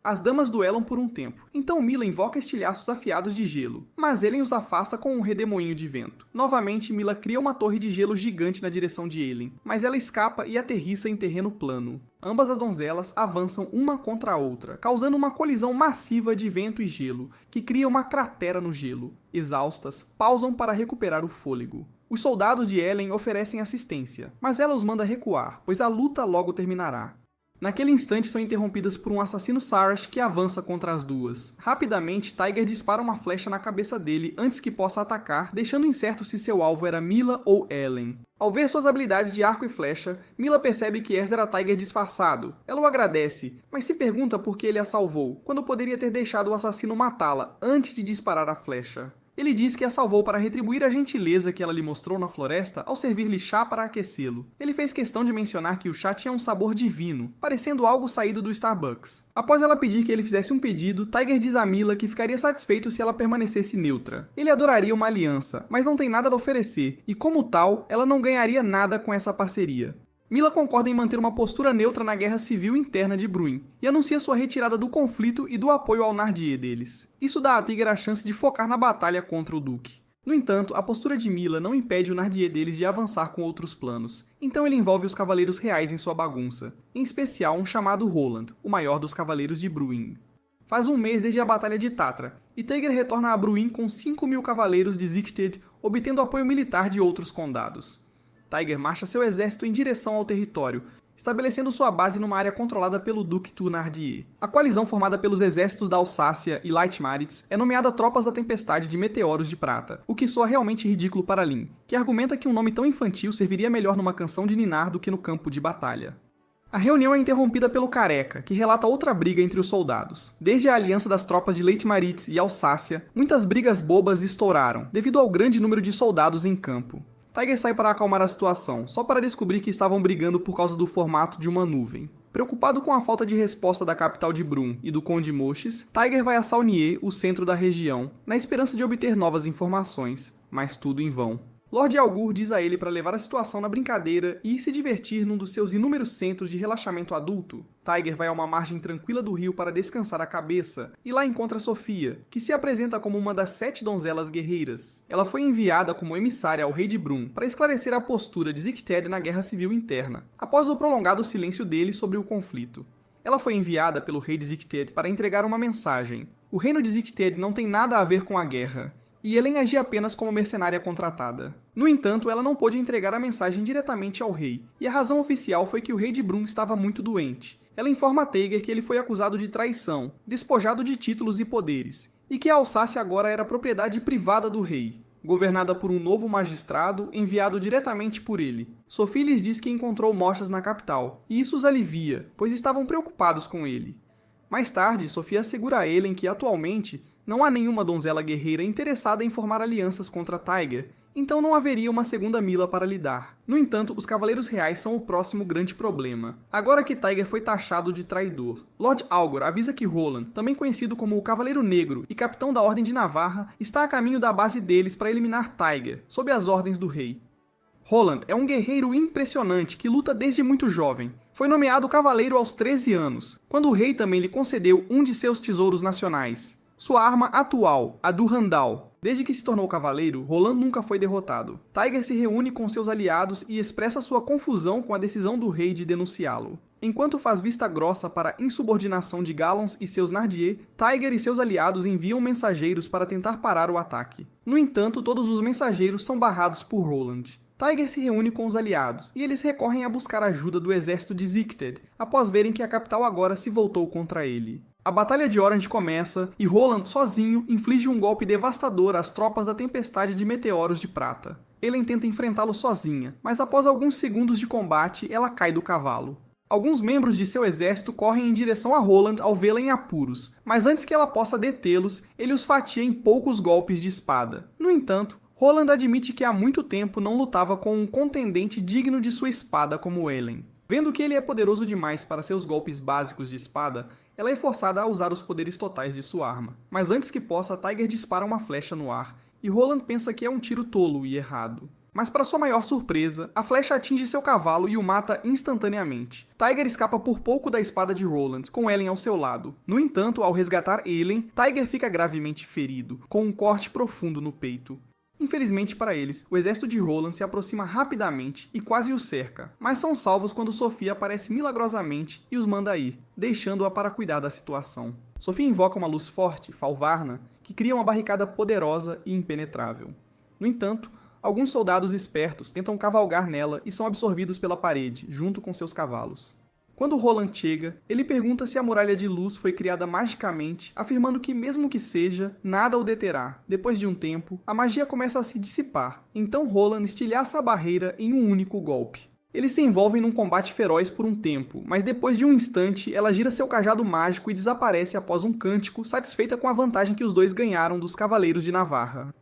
Speaker 1: As damas duelam por um tempo, então Mila invoca estilhaços afiados de gelo, mas Ellen os afasta com um redemoinho de vento. Novamente, Mila cria uma torre de gelo gigante na direção de Ellen, mas ela escapa e aterrissa em terreno plano. Ambas as donzelas avançam uma contra a outra, causando uma colisão massiva de vento e gelo, que cria uma cratera no gelo. Exaustas, pausam para recuperar o fôlego. Os soldados de Ellen oferecem assistência, mas ela os manda recuar, pois a luta logo terminará. Naquele instante são interrompidas por um assassino Sarash que avança contra as duas. Rapidamente, Tiger dispara uma flecha na cabeça dele antes que possa atacar, deixando incerto se seu alvo era Mila ou Ellen. Ao ver suas habilidades de arco e flecha, Mila percebe que Ezra era Tiger disfarçado. Ela o agradece, mas se pergunta por que ele a salvou, quando poderia ter deixado o assassino matá-la antes de disparar a flecha. Ele diz que a salvou para retribuir a gentileza que ela lhe mostrou na floresta ao servir-lhe chá para aquecê-lo. Ele fez questão de mencionar que o chá tinha um sabor divino, parecendo algo saído do Starbucks. Após ela pedir que ele fizesse um pedido, Tiger diz a Mila que ficaria satisfeito se ela permanecesse neutra. Ele adoraria uma aliança, mas não tem nada a oferecer, e como tal, ela não ganharia nada com essa parceria. Mila concorda em manter uma postura neutra na guerra civil interna de Bruin, e anuncia sua retirada do conflito e do apoio ao Nardier deles. Isso dá a Tiger a chance de focar na batalha contra o Duque. No entanto, a postura de Mila não impede o Nardier deles de avançar com outros planos, então ele envolve os cavaleiros reais em sua bagunça, em especial um chamado Roland, o maior dos cavaleiros de Bruin. Faz um mês desde a Batalha de Tatra, e Tiger retorna a Bruin com 5.000 cavaleiros de Zicted, obtendo apoio militar de outros condados. Tiger marcha seu exército em direção ao território, estabelecendo sua base numa área controlada pelo Duque Tournardier. A coalizão formada pelos exércitos da Alsácia e Leitmaritz é nomeada Tropas da Tempestade de Meteoros de Prata, o que soa realmente ridículo para Lin, que argumenta que um nome tão infantil serviria melhor numa canção de ninar do que no campo de batalha. A reunião é interrompida pelo Careca, que relata outra briga entre os soldados. Desde a aliança das tropas de Leitmaritz e Alsácia, muitas brigas bobas estouraram, devido ao grande número de soldados em campo. Tiger sai para acalmar a situação, só para descobrir que estavam brigando por causa do formato de uma nuvem. Preocupado com a falta de resposta da capital de Brun e do Conde Moches, Tiger vai a Saunier, o centro da região, na esperança de obter novas informações, mas tudo em vão. Lord Algur diz a ele para levar a situação na brincadeira e ir se divertir num dos seus inúmeros centros de relaxamento adulto. Tiger vai a uma margem tranquila do rio para descansar a cabeça, e lá encontra Sofia, que se apresenta como uma das 7 donzelas guerreiras. Ela foi enviada como emissária ao rei de Brun para esclarecer a postura de Zicted na guerra civil interna, após o prolongado silêncio dele sobre o conflito. Ela foi enviada pelo rei de Zicted para entregar uma mensagem. O reino de Zicted não tem nada a ver com a guerra, e Ellen agia apenas como mercenária contratada. No entanto, ela não pôde entregar a mensagem diretamente ao rei, e a razão oficial foi que o rei de Brun estava muito doente. Ela informa a Tiger que ele foi acusado de traição, despojado de títulos e poderes, e que a Alsácia agora era propriedade privada do rei, governada por um novo magistrado enviado diretamente por ele. Sophie lhes diz que encontrou Mochas na capital, e isso os alivia, pois estavam preocupados com ele. Mais tarde, Sophie assegura a Ellen que, atualmente, não há nenhuma donzela guerreira interessada em formar alianças contra Tiger, então não haveria uma segunda Mila para lidar. No entanto, os Cavaleiros Reais são o próximo grande problema. Agora que Tiger foi taxado de traidor, Lord Algor avisa que Roland, também conhecido como o Cavaleiro Negro e capitão da Ordem de Navarra, está a caminho da base deles para eliminar Tiger, sob as ordens do rei. Roland é um guerreiro impressionante que luta desde muito jovem. Foi nomeado cavaleiro aos 13 anos, quando o rei também lhe concedeu um de seus tesouros nacionais. Sua arma atual, a Durandal. Desde que se tornou cavaleiro, Roland nunca foi derrotado. Tiger se reúne com seus aliados e expressa sua confusão com a decisão do rei de denunciá-lo. Enquanto faz vista grossa para a insubordinação de Galons e seus Nardier, Tiger e seus aliados enviam mensageiros para tentar parar o ataque. No entanto, todos os mensageiros são barrados por Roland. Tiger se reúne com os aliados, e eles recorrem a buscar ajuda do exército de Zicted, após verem que a capital agora se voltou contra ele. A Batalha de Orange começa, e Roland, sozinho, inflige um golpe devastador às tropas da Tempestade de Meteoros de Prata. Elen tenta enfrentá-lo sozinha, mas após alguns segundos de combate, ela cai do cavalo. Alguns membros de seu exército correm em direção a Roland ao vê-la em apuros, mas antes que ela possa detê-los, ele os fatia em poucos golpes de espada. No entanto, Roland admite que há muito tempo não lutava com um contendente digno de sua espada como Elen. Vendo que ele é poderoso demais para seus golpes básicos de espada, ela é forçada a usar os poderes totais de sua arma. Mas antes que possa, Tiger dispara uma flecha no ar, e Roland pensa que é um tiro tolo e errado. Mas para sua maior surpresa, a flecha atinge seu cavalo e o mata instantaneamente. Tiger escapa por pouco da espada de Roland, com Elen ao seu lado. No entanto, ao resgatar Elen, Tiger fica gravemente ferido, com um corte profundo no peito. Infelizmente para eles, o exército de Roland se aproxima rapidamente e quase o cerca, mas são salvos quando Sofia aparece milagrosamente e os manda ir, deixando-a para cuidar da situação. Sofia invoca uma luz forte, Falvarna, que cria uma barricada poderosa e impenetrável. No entanto, alguns soldados espertos tentam cavalgar nela e são absorvidos pela parede, junto com seus cavalos. Quando Roland chega, ele pergunta se a muralha de luz foi criada magicamente, afirmando que mesmo que seja, nada o deterá. Depois de um tempo, a magia começa a se dissipar, então Roland estilhaça a barreira em um único golpe. Eles se envolvem num combate feroz por um tempo, mas depois de um instante, ela gira seu cajado mágico e desaparece após um cântico, satisfeita com a vantagem que os dois ganharam dos Cavaleiros de Navarra.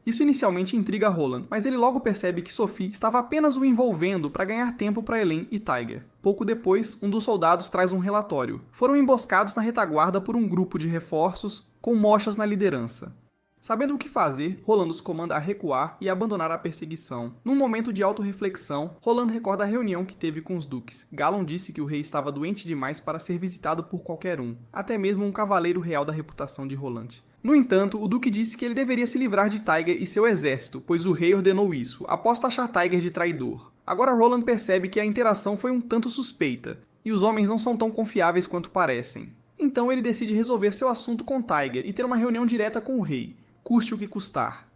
Speaker 1: Isso inicialmente intriga Roland, mas ele logo percebe que Sophie estava apenas o envolvendo para ganhar tempo para Elen e Tiger. Pouco depois, um dos soldados traz um relatório. Foram emboscados na retaguarda por um grupo de reforços, com Moshas na liderança. Sabendo o que fazer, Roland os comanda a recuar e abandonar a perseguição. Num momento de autorreflexão, Roland recorda a reunião que teve com os duques. Galon disse que o rei estava doente demais para ser visitado por qualquer um, até mesmo um cavaleiro real da reputação de Roland. No entanto, o duque disse que ele deveria se livrar de Tiger e seu exército, pois o rei ordenou isso, após taxar Tiger de traidor. Agora Roland percebe que a interação foi um tanto suspeita, e os homens não são tão confiáveis quanto parecem. Então ele decide resolver seu assunto com Tiger e ter uma reunião direta com o rei, custe o que custar.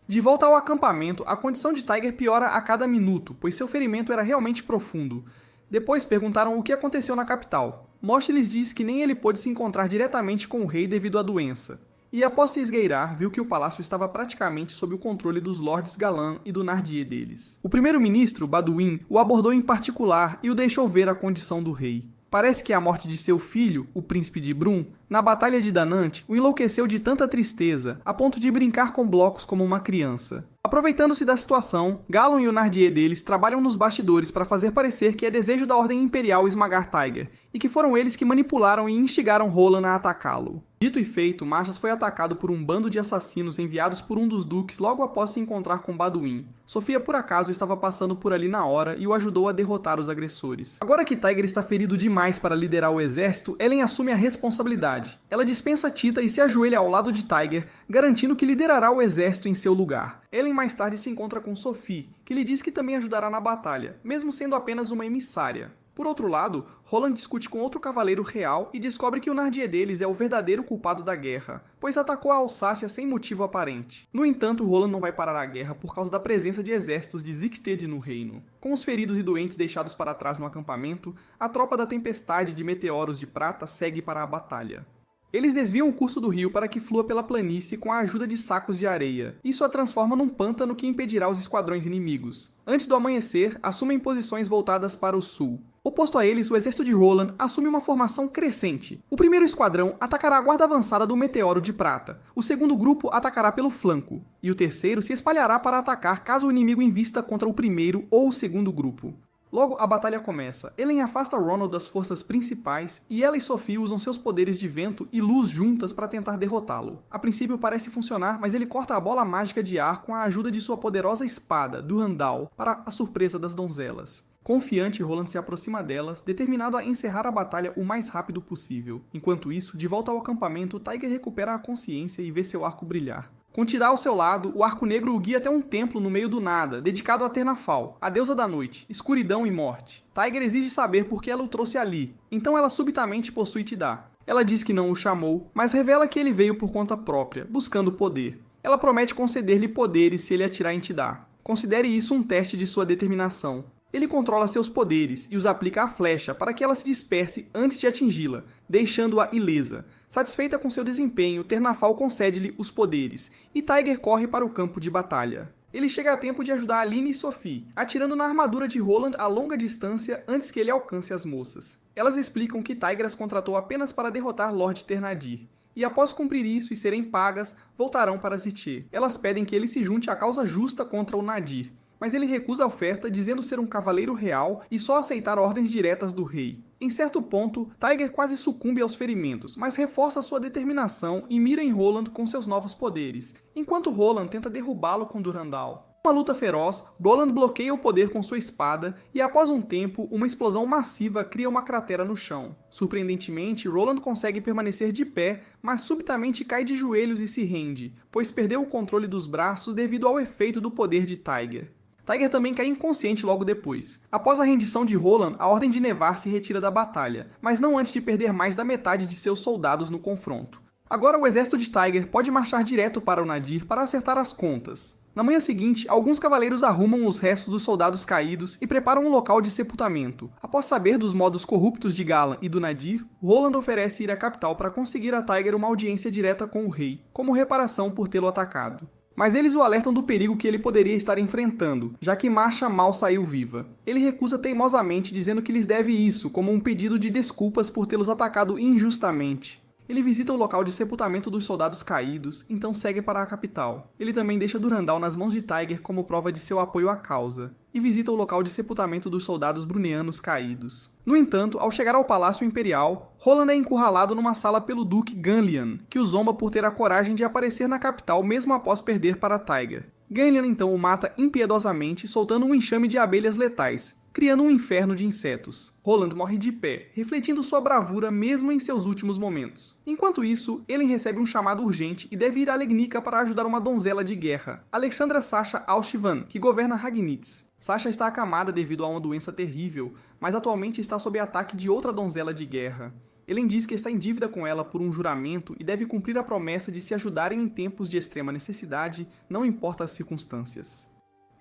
Speaker 1: De volta ao acampamento, a condição de Tiger piora a cada minuto, pois seu ferimento era realmente profundo. Depois perguntaram o que aconteceu na capital. Mosh lhes diz que nem ele pôde se encontrar diretamente com o rei devido à doença. E após se esgueirar, viu que o palácio estava praticamente sob o controle dos Lords Galan e do Nardier deles. O primeiro-ministro, Baduin, o abordou em particular e o deixou ver a condição do rei. Parece que a morte de seu filho, o príncipe de Brum, na Batalha de Danant, o enlouqueceu de tanta tristeza, a ponto de brincar com blocos como uma criança. Aproveitando-se da situação, Galon e o Nardier deles trabalham nos bastidores para fazer parecer que é desejo da Ordem Imperial esmagar Tiger, e que foram eles que manipularam e instigaram Roland a atacá-lo. Dito e feito, Machas foi atacado por um bando de assassinos enviados por um dos duques logo após se encontrar com Baduin. Sofia por acaso estava passando por ali na hora e o ajudou a derrotar os agressores. Agora que Tiger está ferido demais para liderar o exército, Elen assume a responsabilidade. Ela dispensa Tita e se ajoelha ao lado de Tiger, garantindo que liderará o exército em seu lugar. Elen mais tarde se encontra com Sophie, que lhe diz que também ajudará na batalha, mesmo sendo apenas uma emissária. Por outro lado, Roland discute com outro cavaleiro real e descobre que o Nardier deles é o verdadeiro culpado da guerra, pois atacou a Alsácia sem motivo aparente. No entanto, Roland não vai parar a guerra por causa da presença de exércitos de Zicted no reino. Com os feridos e doentes deixados para trás no acampamento, a tropa da Tempestade de Meteoros de Prata segue para a batalha. Eles desviam o curso do rio para que flua pela planície com a ajuda de sacos de areia. Isso a transforma num pântano que impedirá os esquadrões inimigos. Antes do amanhecer, assumem posições voltadas para o sul. Oposto a eles, o exército de Roland assume uma formação crescente. O primeiro esquadrão atacará a guarda avançada do Meteoro de Prata. O segundo grupo atacará pelo flanco. E o terceiro se espalhará para atacar caso o inimigo invista contra o primeiro ou o segundo grupo. Logo, a batalha começa. Elen afasta Ronald das forças principais e ela e Sophie usam seus poderes de vento e luz juntas para tentar derrotá-lo. A princípio parece funcionar, mas ele corta a bola mágica de ar com a ajuda de sua poderosa espada, Durandal, para a surpresa das donzelas. Confiante, Roland se aproxima delas, determinado a encerrar a batalha o mais rápido possível. Enquanto isso, de volta ao acampamento, Tiger recupera a consciência e vê seu arco brilhar. Com Tidal ao seu lado, o arco negro o guia até um templo no meio do nada, dedicado a Ternafal, a deusa da noite, escuridão e morte. Tiger exige saber por que ela o trouxe ali, então ela subitamente possui Tidal. Ela diz que não o chamou, mas revela que ele veio por conta própria, buscando poder. Ela promete conceder-lhe poderes se ele atirar em Tidal. Considere isso um teste de sua determinação. Ele controla seus poderes e os aplica à flecha para que ela se disperse antes de atingi-la, deixando-a ilesa. Satisfeita com seu desempenho, Ternafal concede-lhe os poderes, e Tiger corre para o campo de batalha. Ele chega a tempo de ajudar Aline e Sophie, atirando na armadura de Roland a longa distância antes que ele alcance as moças. Elas explicam que Tiger as contratou apenas para derrotar Lord Ternadir. E após cumprir isso e serem pagas, voltarão para Zitier. Elas pedem que ele se junte à causa justa contra o Nadir, mas ele recusa a oferta, dizendo ser um cavaleiro real e só aceitar ordens diretas do rei. Em certo ponto, Tiger quase sucumbe aos ferimentos, mas reforça sua determinação e mira em Roland com seus novos poderes, enquanto Roland tenta derrubá-lo com Durandal. Uma luta feroz, Roland bloqueia o poder com sua espada e, após um tempo, uma explosão massiva cria uma cratera no chão. Surpreendentemente, Roland consegue permanecer de pé, mas subitamente cai de joelhos e se rende, pois perdeu o controle dos braços devido ao efeito do poder de Tiger. Tiger também cai inconsciente logo depois. Após a rendição de Roland, a Ordem de Nevar se retira da batalha, mas não antes de perder mais da metade de seus soldados no confronto. Agora o exército de Tiger pode marchar direto para o Nadir para acertar as contas. Na manhã seguinte, alguns cavaleiros arrumam os restos dos soldados caídos e preparam um local de sepultamento. Após saber dos modos corruptos de Galan e do Nadir, Roland oferece ir à capital para conseguir a Tiger uma audiência direta com o rei, como reparação por tê-lo atacado. Mas eles o alertam do perigo que ele poderia estar enfrentando, já que Masha mal saiu viva. Ele recusa teimosamente, dizendo que lhes deve isso, como um pedido de desculpas por tê-los atacado injustamente. Ele visita o local de sepultamento dos soldados caídos, então segue para a capital. Ele também deixa Durandal nas mãos de Tiger como prova de seu apoio à causa, e visita o local de sepultamento dos soldados brunianos caídos. No entanto, ao chegar ao Palácio Imperial, Roland é encurralado numa sala pelo Duque Ganlian, que o zomba por ter a coragem de aparecer na capital mesmo após perder para Tiger. Ganlian então o mata impiedosamente, soltando um enxame de abelhas letais, criando um inferno de insetos. Roland morre de pé, refletindo sua bravura mesmo em seus últimos momentos. Enquanto isso, Elen recebe um chamado urgente e deve ir a Legnica para ajudar uma donzela de guerra, Alexandra Sasha Alshivan, que governa Ragnitz. Sasha está acamada devido a uma doença terrível, mas atualmente está sob ataque de outra donzela de guerra. Elen diz que está em dívida com ela por um juramento e deve cumprir a promessa de se ajudarem em tempos de extrema necessidade, não importa as circunstâncias.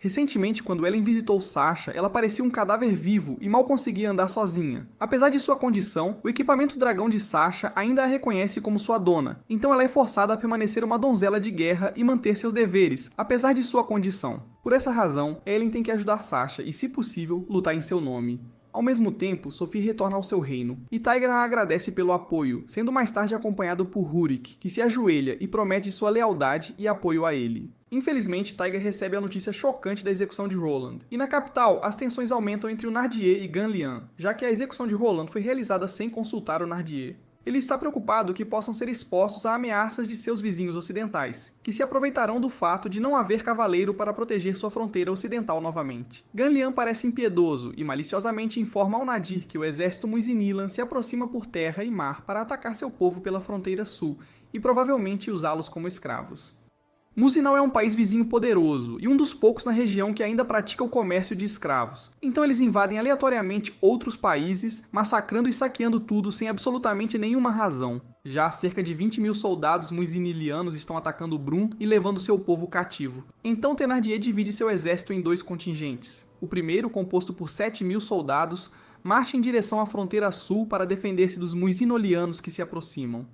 Speaker 1: Recentemente, quando Ellen visitou Sasha, ela parecia um cadáver vivo e mal conseguia andar sozinha. Apesar de sua condição, o equipamento dragão de Sasha ainda a reconhece como sua dona, então ela é forçada a permanecer uma donzela de guerra e manter seus deveres, apesar de sua condição. Por essa razão, Ellen tem que ajudar Sasha e, se possível, lutar em seu nome. Ao mesmo tempo, Sophie retorna ao seu reino, e Tiger a agradece pelo apoio, sendo mais tarde acompanhado por Rurik, que se ajoelha e promete sua lealdade e apoio a ele. Infelizmente, Tiger recebe a notícia chocante da execução de Roland, e na capital, as tensões aumentam entre o Nardier e Ganlian, já que a execução de Roland foi realizada sem consultar o Nardier. Ele está preocupado que possam ser expostos a ameaças de seus vizinhos ocidentais, que se aproveitarão do fato de não haver cavaleiro para proteger sua fronteira ocidental novamente. Ganlian parece impiedoso e maliciosamente informa ao Nadir que o exército Muizinilan se aproxima por terra e mar para atacar seu povo pela fronteira sul e provavelmente usá-los como escravos. Muzinal é um país vizinho poderoso e um dos poucos na região que ainda pratica o comércio de escravos. Então eles invadem aleatoriamente outros países, massacrando e saqueando tudo sem absolutamente nenhuma razão. Já cerca de 20 mil soldados muizinilianos estão atacando Brun e levando seu povo cativo. Então Thénardier divide seu exército em dois contingentes. O primeiro, composto por 7 mil soldados, marcha em direção à fronteira sul para defender-se dos muizinolianos que se aproximam.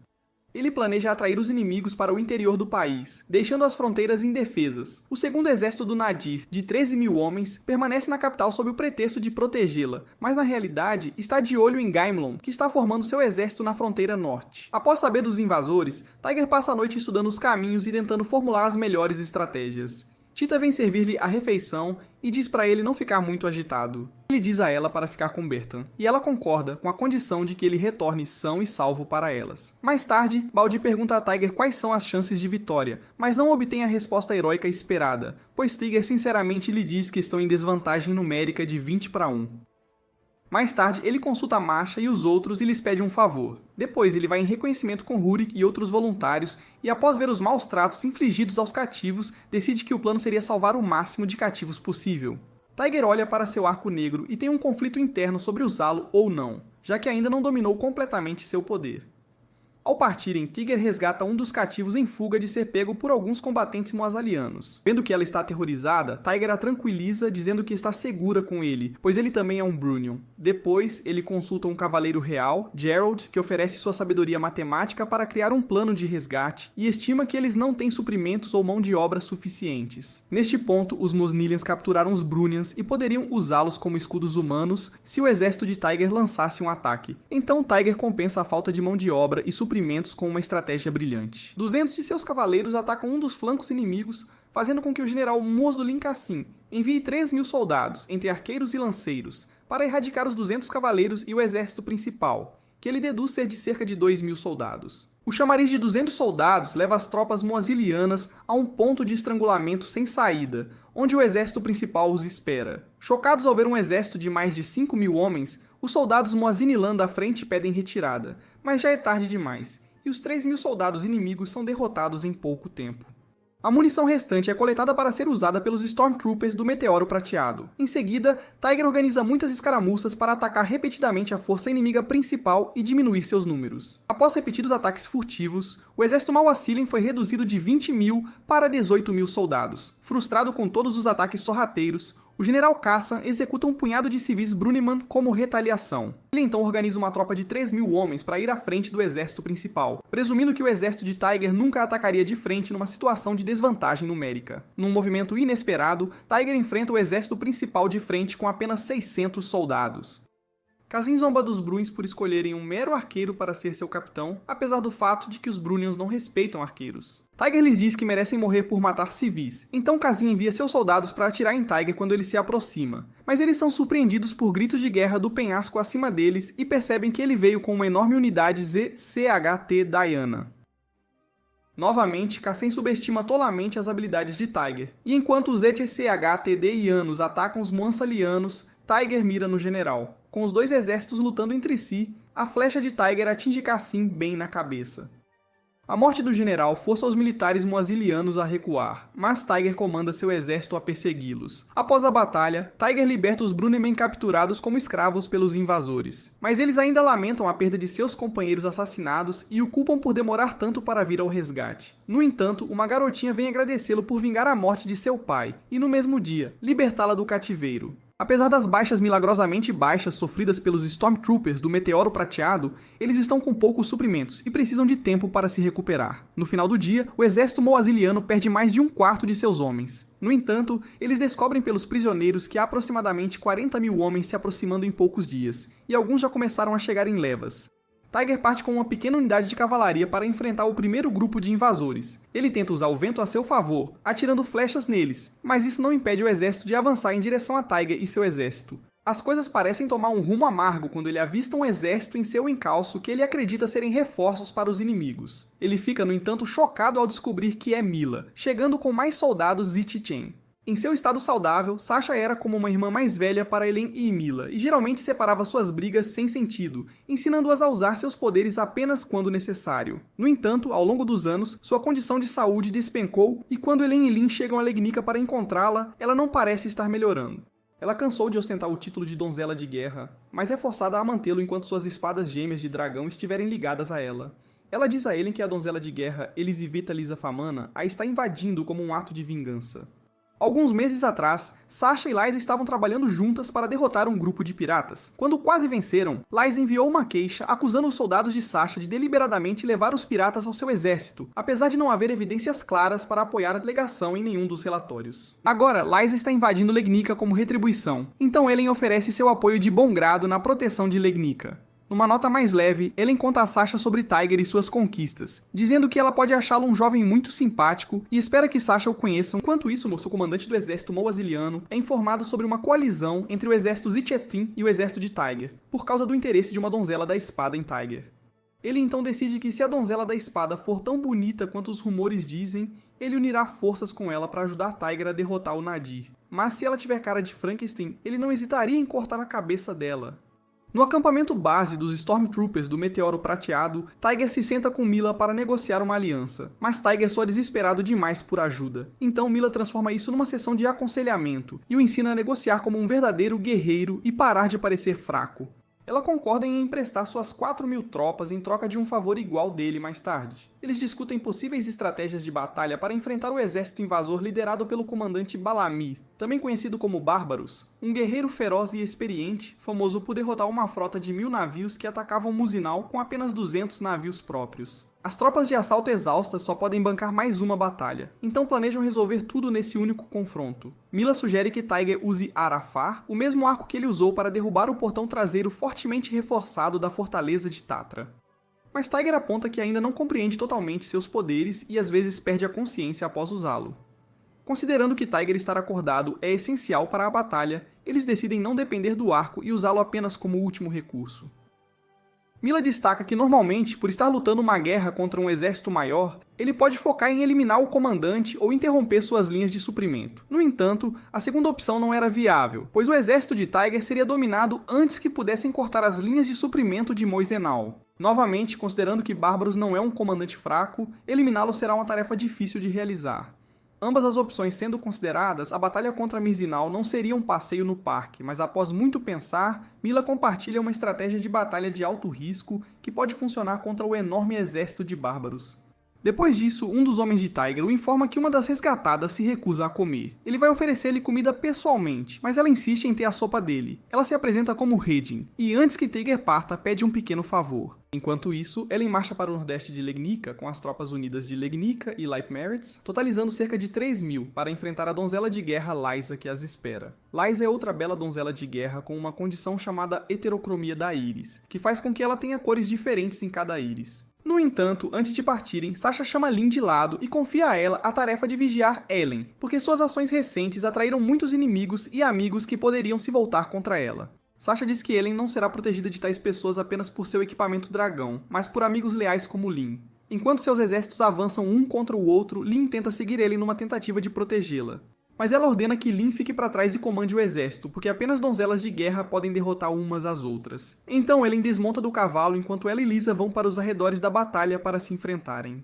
Speaker 1: Ele planeja atrair os inimigos para o interior do país, deixando as fronteiras indefesas. O segundo exército do Nadir, de 13 mil homens, permanece na capital sob o pretexto de protegê-la, mas na realidade está de olho em Gaimlon, que está formando seu exército na fronteira norte. Após saber dos invasores, Tiger passa a noite estudando os caminhos e tentando formular as melhores estratégias. Tita vem servir-lhe a refeição e diz para ele não ficar muito agitado. Ele diz a ela para ficar com Bertram, e ela concorda com a condição de que ele retorne são e salvo para elas. Mais tarde, Baldy pergunta a Tiger quais são as chances de vitória, mas não obtém a resposta heróica esperada, pois Tiger sinceramente lhe diz que estão em desvantagem numérica de 20-1. Mais tarde, ele consulta Masha e os outros e lhes pede um favor. Depois, ele vai em reconhecimento com Rurik e outros voluntários e, após ver os maus tratos infligidos aos cativos, decide que o plano seria salvar o máximo de cativos possível. Tiger olha para seu arco negro e tem um conflito interno sobre usá-lo ou não, já que ainda não dominou completamente seu poder. Ao partirem, Tiger resgata um dos cativos em fuga de ser pego por alguns combatentes moazalianos. Vendo que ela está aterrorizada, Tiger a tranquiliza dizendo que está segura com ele, pois ele também é um Brunion. Depois, ele consulta um cavaleiro real, Gerald, que oferece sua sabedoria matemática para criar um plano de resgate e estima que eles não têm suprimentos ou mão de obra suficientes. Neste ponto, os Mosnilians capturaram os Brunians e poderiam usá-los como escudos humanos se o exército de Tiger lançasse um ataque. Então Tiger compensa a falta de mão de obra e suprimentos com uma estratégia brilhante. 200 de seus cavaleiros atacam um dos flancos inimigos, fazendo com que o general Mosdulin Cassim envie 3.000 soldados, entre arqueiros e lanceiros, para erradicar os 200 cavaleiros e o exército principal, que ele deduz ser de cerca de 2.000 soldados. O chamariz de 200 soldados leva as tropas moazilianas a um ponto de estrangulamento sem saída, onde o exército principal os espera. Chocados ao ver um exército de mais de 5.000 homens, os soldados Moazinilan da frente pedem retirada, mas já é tarde demais, e os 3.000 soldados inimigos são derrotados em pouco tempo. A munição restante é coletada para ser usada pelos Stormtroopers do Meteoro Prateado. Em seguida, Tiger organiza muitas escaramuças para atacar repetidamente a força inimiga principal e diminuir seus números. Após repetidos ataques furtivos, o exército Malwasilin foi reduzido de 20.000 para 18.000 soldados. Frustrado com todos os ataques sorrateiros, o general Kassan executa um punhado de civis Bruniman como retaliação. Ele então organiza uma tropa de 3.000 homens para ir à frente do exército principal, presumindo que o exército de Tiger nunca atacaria de frente numa situação de desvantagem numérica. Num movimento inesperado, Tiger enfrenta o exército principal de frente com apenas 600 soldados. Cassim zomba dos Bruins por escolherem um mero arqueiro para ser seu capitão, apesar do fato de que os Brunions não respeitam arqueiros. Tiger lhes diz que merecem morrer por matar civis, então Cassim envia seus soldados para atirar em Tiger quando ele se aproxima. Mas eles são surpreendidos por gritos de guerra do penhasco acima deles e percebem que ele veio com uma enorme unidade ZCHT Diana. Novamente, Cassim subestima tolamente as habilidades de Tiger, e enquanto os ZCHT-Dianos atacam os Moansalianos, Tiger mira no general. Com os dois exércitos lutando entre si, a flecha de Tiger atinge Cassim bem na cabeça. A morte do general força os militares moazilianos a recuar, mas Tiger comanda seu exército a persegui-los. Após a batalha, Tiger liberta os Brunemen capturados como escravos pelos invasores. Mas eles ainda lamentam a perda de seus companheiros assassinados e o culpam por demorar tanto para vir ao resgate. No entanto, uma garotinha vem agradecê-lo por vingar a morte de seu pai e, no mesmo dia, libertá-la do cativeiro. Apesar das baixas milagrosamente baixas sofridas pelos Stormtroopers do Meteoro Prateado, eles estão com poucos suprimentos e precisam de tempo para se recuperar. No final do dia, o exército moaziliano perde mais de um quarto de seus homens. No entanto, eles descobrem pelos prisioneiros que há aproximadamente 40.000 homens se aproximando em poucos dias, e alguns já começaram a chegar em levas. Tiger parte com uma pequena unidade de cavalaria para enfrentar o primeiro grupo de invasores. Ele tenta usar o vento a seu favor, atirando flechas neles, mas isso não impede o exército de avançar em direção a Tiger e seu exército. As coisas parecem tomar um rumo amargo quando ele avista um exército em seu encalço que ele acredita serem reforços para os inimigos. Ele fica, no entanto, chocado ao descobrir que é Mila, chegando com mais soldados Zichichen. Em seu estado saudável, Sasha era como uma irmã mais velha para Helen e Mila, e geralmente separava suas brigas sem sentido, ensinando-as a usar seus poderes apenas quando necessário. No entanto, ao longo dos anos, sua condição de saúde despencou, e quando Helen e Lin chegam a Legnica para encontrá-la, ela não parece estar melhorando. Ela cansou de ostentar o título de donzela de guerra, mas é forçada a mantê-lo enquanto suas espadas gêmeas de dragão estiverem ligadas a ela. Ela diz a Helen que a donzela de guerra, Elisiveta Lisa Famana, a está invadindo como um ato de vingança. Alguns meses atrás, Sasha e Lysa estavam trabalhando juntas para derrotar um grupo de piratas. Quando quase venceram, Lysa enviou uma queixa acusando os soldados de Sasha de deliberadamente levar os piratas ao seu exército, apesar de não haver evidências claras para apoiar a delegação em nenhum dos relatórios. Agora, Lysa está invadindo Legnica como retribuição, então Helen oferece seu apoio de bom grado na proteção de Legnica. Numa nota mais leve, Ellen conta a Sasha sobre Tiger e suas conquistas, dizendo que ela pode achá-lo um jovem muito simpático e espera que Sasha o conheça. Enquanto isso, o comandante do exército moaziliano é informado sobre uma coalizão entre o exército Zichetin e o exército de Tiger, por causa do interesse de uma donzela da espada em Tiger. Ele então decide que se a donzela da espada for tão bonita quanto os rumores dizem, ele unirá forças com ela para ajudar Tiger a derrotar o Nadir. Mas se ela tiver cara de Frankenstein, ele não hesitaria em cortar a cabeça dela. No acampamento base dos Stormtroopers do Meteoro Prateado, Tiger se senta com Mila para negociar uma aliança, mas Tiger soa desesperado demais por ajuda. Então Mila transforma isso numa sessão de aconselhamento e o ensina a negociar como um verdadeiro guerreiro e parar de parecer fraco. Ela concorda em emprestar suas 4.000 tropas em troca de um favor igual dele mais tarde. Eles discutem possíveis estratégias de batalha para enfrentar o exército invasor liderado pelo comandante Balami, também conhecido como Bárbaros, um guerreiro feroz e experiente, famoso por derrotar uma frota de 1.000 navios que atacavam Muzinal com apenas 200 navios próprios. As tropas de assalto exaustas só podem bancar mais uma batalha, então planejam resolver tudo nesse único confronto. Mila sugere que Tiger use Arafar, o mesmo arco que ele usou para derrubar o portão traseiro fortemente reforçado da fortaleza de Tatra. Mas Tiger aponta que ainda não compreende totalmente seus poderes e às vezes perde a consciência após usá-lo. Considerando que Tiger estar acordado é essencial para a batalha, eles decidem não depender do arco e usá-lo apenas como último recurso. Mila destaca que normalmente, por estar lutando uma guerra contra um exército maior, ele pode focar em eliminar o comandante ou interromper suas linhas de suprimento. No entanto, a segunda opção não era viável, pois o exército de Tiger seria dominado antes que pudessem cortar as linhas de suprimento de Moisenal. Novamente, considerando que Bárbaros não é um comandante fraco, eliminá-lo será uma tarefa difícil de realizar. Ambas as opções sendo consideradas, a batalha contra Mizinal não seria um passeio no parque, mas após muito pensar, Mila compartilha uma estratégia de batalha de alto risco que pode funcionar contra o enorme exército de bárbaros. Depois disso, um dos homens de Tiger o informa que uma das resgatadas se recusa a comer. Ele vai oferecer-lhe comida pessoalmente, mas ela insiste em ter a sopa dele. Ela se apresenta como Redin, e antes que Tiger parta, pede um pequeno favor. Enquanto isso, ela marcha para o nordeste de Legnica com as tropas unidas de Legnica e Leip Meretz, totalizando cerca de 3.000 para enfrentar a donzela de guerra Lysa que as espera. Lysa é outra bela donzela de guerra com uma condição chamada heterocromia da íris, que faz com que ela tenha cores diferentes em cada íris. No entanto, antes de partirem, Sasha chama Lin de lado e confia a ela a tarefa de vigiar Ellen, porque suas ações recentes atraíram muitos inimigos e amigos que poderiam se voltar contra ela. Sasha diz que Ellen não será protegida de tais pessoas apenas por seu equipamento dragão, mas por amigos leais como Lin. Enquanto seus exércitos avançam um contra o outro, Lin tenta seguir Ellen numa tentativa de protegê-la. Mas ela ordena que Lin fique para trás e comande o exército, porque apenas donzelas de guerra podem derrotar umas às outras. Então Ellen desmonta do cavalo enquanto ela e Lisa vão para os arredores da batalha para se enfrentarem.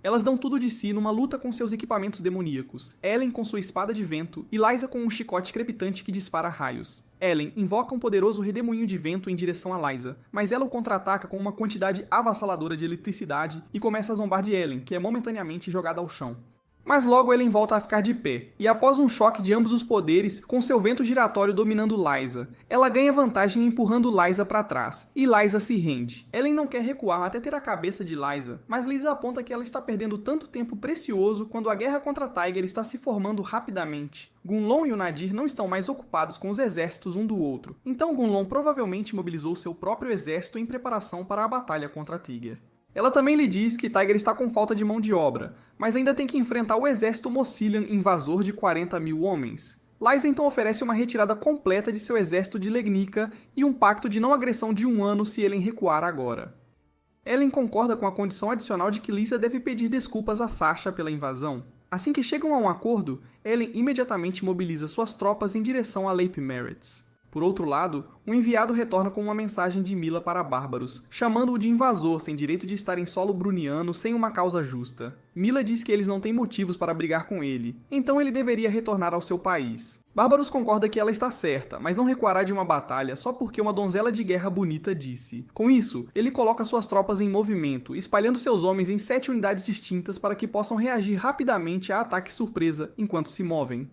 Speaker 1: Elas dão tudo de si numa luta com seus equipamentos demoníacos, Ellen com sua espada de vento e Lysa com um chicote crepitante que dispara raios. Ellen invoca um poderoso redemoinho de vento em direção a Lysa, mas ela o contra-ataca com uma quantidade avassaladora de eletricidade e começa a zombar de Ellen, que é momentaneamente jogada ao chão. Mas logo Ellen volta a ficar de pé, e após um choque de ambos os poderes, com seu vento giratório dominando Lysa, ela ganha vantagem empurrando Lysa para trás, e Lysa se rende. Ellen não quer recuar até ter a cabeça de Lysa, mas Lisa aponta que ela está perdendo tanto tempo precioso quando a guerra contra Tiger está se formando rapidamente. Gunlon e o Nadir não estão mais ocupados com os exércitos um do outro, então Gunlon provavelmente mobilizou seu próprio exército em preparação para a batalha contra Tiger. Ela também lhe diz que Tiger está com falta de mão de obra, mas ainda tem que enfrentar o exército Mossilian invasor de 40.000 homens. Lysa então oferece uma retirada completa de seu exército de Legnica e um pacto de não agressão de 1 ano se Ellen recuar agora. Ellen concorda com a condição adicional de que Lisa deve pedir desculpas a Sasha pela invasão. Assim que chegam a um acordo, Ellen imediatamente mobiliza suas tropas em direção a Leip Meretz. Por outro lado, um enviado retorna com uma mensagem de Mila para Bárbaros, chamando-o de invasor sem direito de estar em solo bruniano sem uma causa justa. Mila diz que eles não têm motivos para brigar com ele, então ele deveria retornar ao seu país. Bárbaros concorda que ela está certa, mas não recuará de uma batalha só porque uma donzela de guerra bonita disse. Com isso, ele coloca suas tropas em movimento, espalhando seus homens em 7 unidades distintas para que possam reagir rapidamente a ataque surpresa enquanto se movem.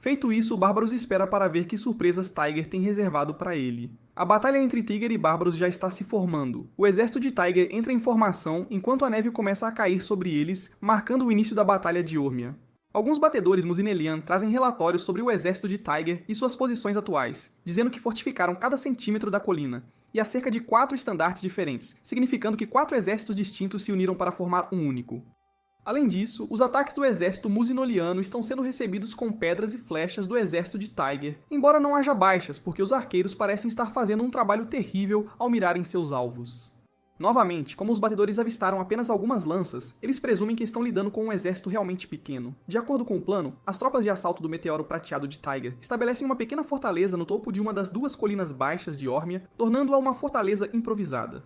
Speaker 1: Feito isso, Bárbaros espera para ver que surpresas Tiger tem reservado para ele. A batalha entre Tiger e Bárbaros já está se formando. O exército de Tiger entra em formação enquanto a neve começa a cair sobre eles, marcando o início da batalha de Ormia. Alguns batedores Muzinelian trazem relatórios sobre o exército de Tiger e suas posições atuais, dizendo que fortificaram cada centímetro da colina, e há cerca de 4 estandartes diferentes, significando que 4 exércitos distintos se uniram para formar um único. Além disso, os ataques do exército musinoliano estão sendo recebidos com pedras e flechas do exército de Tiger, embora não haja baixas, porque os arqueiros parecem estar fazendo um trabalho terrível ao mirarem seus alvos. Novamente, como os batedores avistaram apenas algumas lanças, eles presumem que estão lidando com um exército realmente pequeno. De acordo com o plano, as tropas de assalto do Meteoro Prateado de Tiger estabelecem uma pequena fortaleza no topo de uma das 2 colinas baixas de Órmia, tornando-a uma fortaleza improvisada.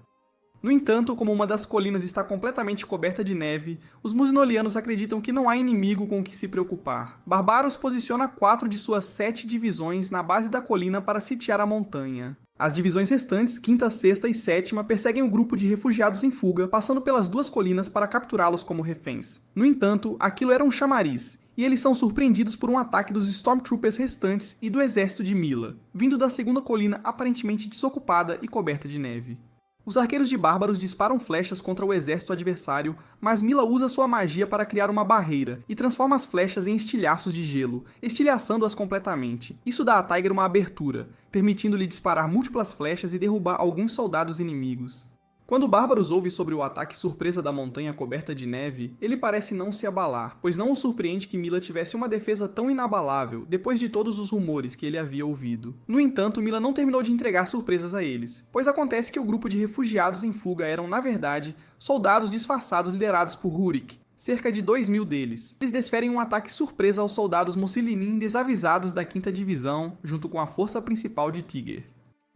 Speaker 1: No entanto, como uma das colinas está completamente coberta de neve, os musinolianos acreditam que não há inimigo com o que se preocupar. Barbaros posiciona 4 de suas 7 divisões na base da colina para sitiar a montanha. As divisões restantes, 5ª, 6ª e 7ª, perseguem o grupo de refugiados em fuga, passando pelas 2 colinas para capturá-los como reféns. No entanto, aquilo era um chamariz, e eles são surpreendidos por um ataque dos Stormtroopers restantes e do exército de Mila, vindo da 2ª colina aparentemente desocupada e coberta de neve. Os arqueiros de Bárbaros disparam flechas contra o exército adversário, mas Mila usa sua magia para criar uma barreira e transforma as flechas em estilhaços de gelo, estilhaçando-as completamente. Isso dá a Tiger uma abertura, permitindo-lhe disparar múltiplas flechas e derrubar alguns soldados inimigos. Quando Bárbaros ouve sobre o ataque surpresa da montanha coberta de neve, ele parece não se abalar, pois não o surpreende que Mila tivesse uma defesa tão inabalável, depois de todos os rumores que ele havia ouvido. No entanto, Mila não terminou de entregar surpresas a eles, pois acontece que o grupo de refugiados em fuga eram, na verdade, soldados disfarçados liderados por Rurik, cerca de 2.000 deles. Eles desferem um ataque surpresa aos soldados Mocilinin desavisados da 5ª Divisão, junto com a força principal de Tiger.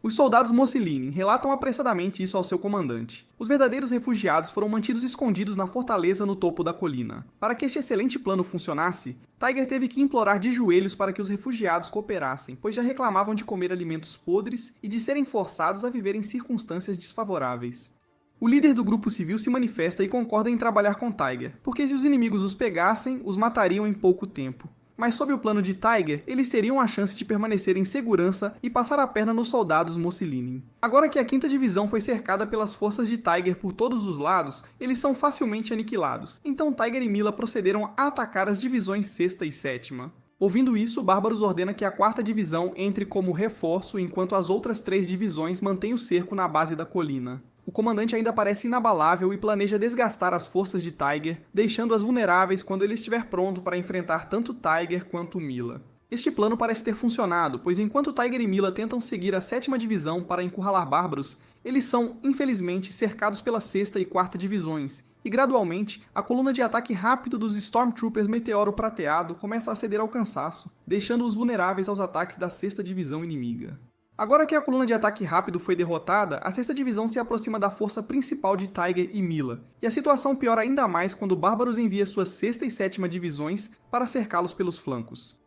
Speaker 1: Os soldados Mocilinin relatam apressadamente isso ao seu comandante. Os verdadeiros refugiados foram mantidos escondidos na fortaleza no topo da colina. Para que este excelente plano funcionasse, Tiger teve que implorar de joelhos para que os refugiados cooperassem, pois já reclamavam de comer alimentos podres e de serem forçados a viver em circunstâncias desfavoráveis. O líder do grupo civil se manifesta e concorda em trabalhar com Tiger, porque se os inimigos os pegassem, os matariam em pouco tempo. Mas sob o plano de Tiger, eles teriam a chance de permanecer em segurança e passar a perna nos soldados Mocilinin. Agora que a 5ª Divisão foi cercada pelas forças de Tiger por todos os lados, eles são facilmente aniquilados, então Tiger e Mila procederam a atacar as divisões 6ª e 7ª. Ouvindo isso, Bárbaros ordena que a 4ª Divisão entre como reforço enquanto as outras 3 divisões mantêm o cerco na base da colina. O comandante ainda parece inabalável e planeja desgastar as forças de Tiger, deixando-as vulneráveis quando ele estiver pronto para enfrentar tanto Tiger quanto Mila. Este plano parece ter funcionado, pois enquanto Tiger e Mila tentam seguir a 7ª Divisão para encurralar Bárbaros, eles são, infelizmente, cercados pela 6ª e 4ª Divisões, e gradualmente, a coluna de ataque rápido dos Stormtroopers Meteoro Prateado começa a ceder ao cansaço, deixando-os vulneráveis aos ataques da 6ª Divisão inimiga. Agora que a coluna de ataque rápido foi derrotada, a 6ª Divisão se aproxima da força principal de Tiger e Mila, e a situação piora ainda mais quando Bárbaros envia suas 6ª e 7ª Divisões para cercá-los pelos flancos.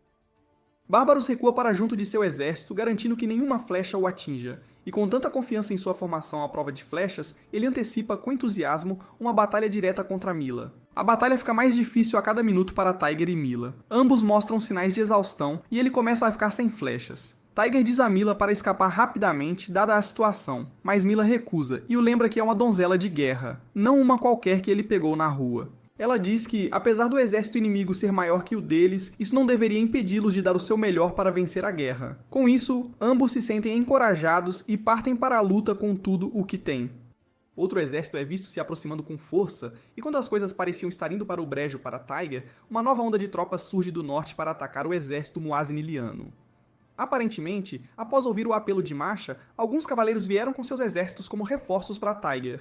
Speaker 1: Bárbaros recua para junto de seu exército, garantindo que nenhuma flecha o atinja, e com tanta confiança em sua formação à prova de flechas, ele antecipa com entusiasmo uma batalha direta contra Mila. A batalha fica mais difícil a cada minuto para Tiger e Mila. Ambos mostram sinais de exaustão e ele começa a ficar sem flechas. Tiger diz a Mila para escapar rapidamente, dada a situação, mas Mila recusa e o lembra que é uma donzela de guerra, não uma qualquer que ele pegou na rua. Ela diz que, apesar do exército inimigo ser maior que o deles, isso não deveria impedi-los de dar o seu melhor para vencer a guerra. Com isso, ambos se sentem encorajados e partem para a luta com tudo o que têm. Outro exército é visto se aproximando com força, e quando as coisas pareciam estar indo para o brejo para Tiger, uma nova onda de tropas surge do norte para atacar o exército muaziniliano. Aparentemente, após ouvir o apelo de Masha, alguns cavaleiros vieram com seus exércitos como reforços para Tiger.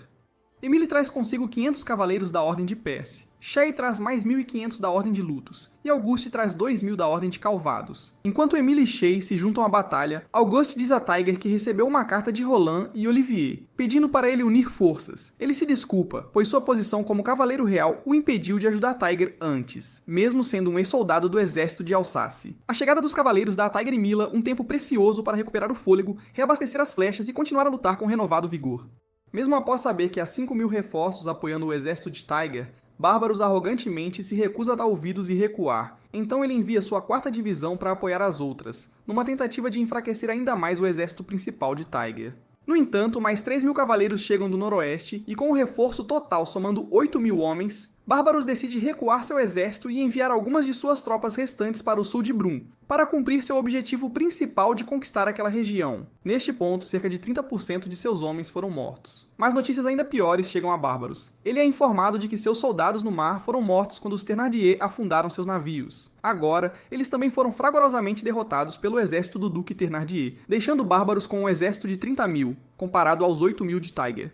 Speaker 1: Emily traz consigo 500 cavaleiros da Ordem de Perse, Shay traz mais 1.500 da Ordem de Lutos, e Auguste traz 2.000 da Ordem de Calvados. Enquanto Emily e Shay se juntam à batalha, Auguste diz a Tiger que recebeu uma carta de Roland e Olivier, pedindo para ele unir forças. Ele se desculpa, pois sua posição como cavaleiro real o impediu de ajudar Tiger antes, mesmo sendo um ex-soldado do exército de Alsace. A chegada dos cavaleiros dá a Tiger e Mila um tempo precioso para recuperar o fôlego, reabastecer as flechas e continuar a lutar com renovado vigor. Mesmo após saber que há 5.000 reforços apoiando o exército de Tiger, Bárbaros arrogantemente se recusa a dar ouvidos e recuar, então ele envia sua 4ª Divisão para apoiar as outras, numa tentativa de enfraquecer ainda mais o exército principal de Tiger. No entanto, mais 3.000 cavaleiros chegam do noroeste e com o reforço total somando 8.000 homens, Bárbaros decide recuar seu exército e enviar algumas de suas tropas restantes para o sul de Brunn, para cumprir seu objetivo principal de conquistar aquela região. Neste ponto, cerca de 30% de seus homens foram mortos. Mas notícias ainda piores chegam a Bárbaros. Ele é informado de que seus soldados no mar foram mortos quando os Thénardier afundaram seus navios. Agora, eles também foram fragorosamente derrotados pelo exército do Duque Thénardier, deixando Bárbaros com um exército de 30.000, comparado aos 8.000 de Tiger.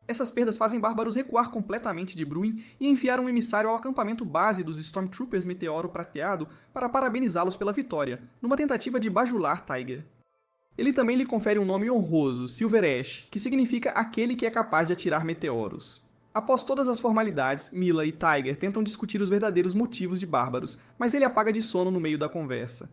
Speaker 1: Essas perdas fazem Bárbaros recuar completamente de Brunn e enviar um emissário ao acampamento base dos Stormtroopers Meteoro Prateado para parabenizá-los pela vitória, numa tentativa de bajular Tiger. Ele também lhe confere um nome honroso, Silver Ash, que significa aquele que é capaz de atirar meteoros. Após todas as formalidades, Mila e Tiger tentam discutir os verdadeiros motivos de Bárbaros, mas ele apaga de sono no meio da conversa.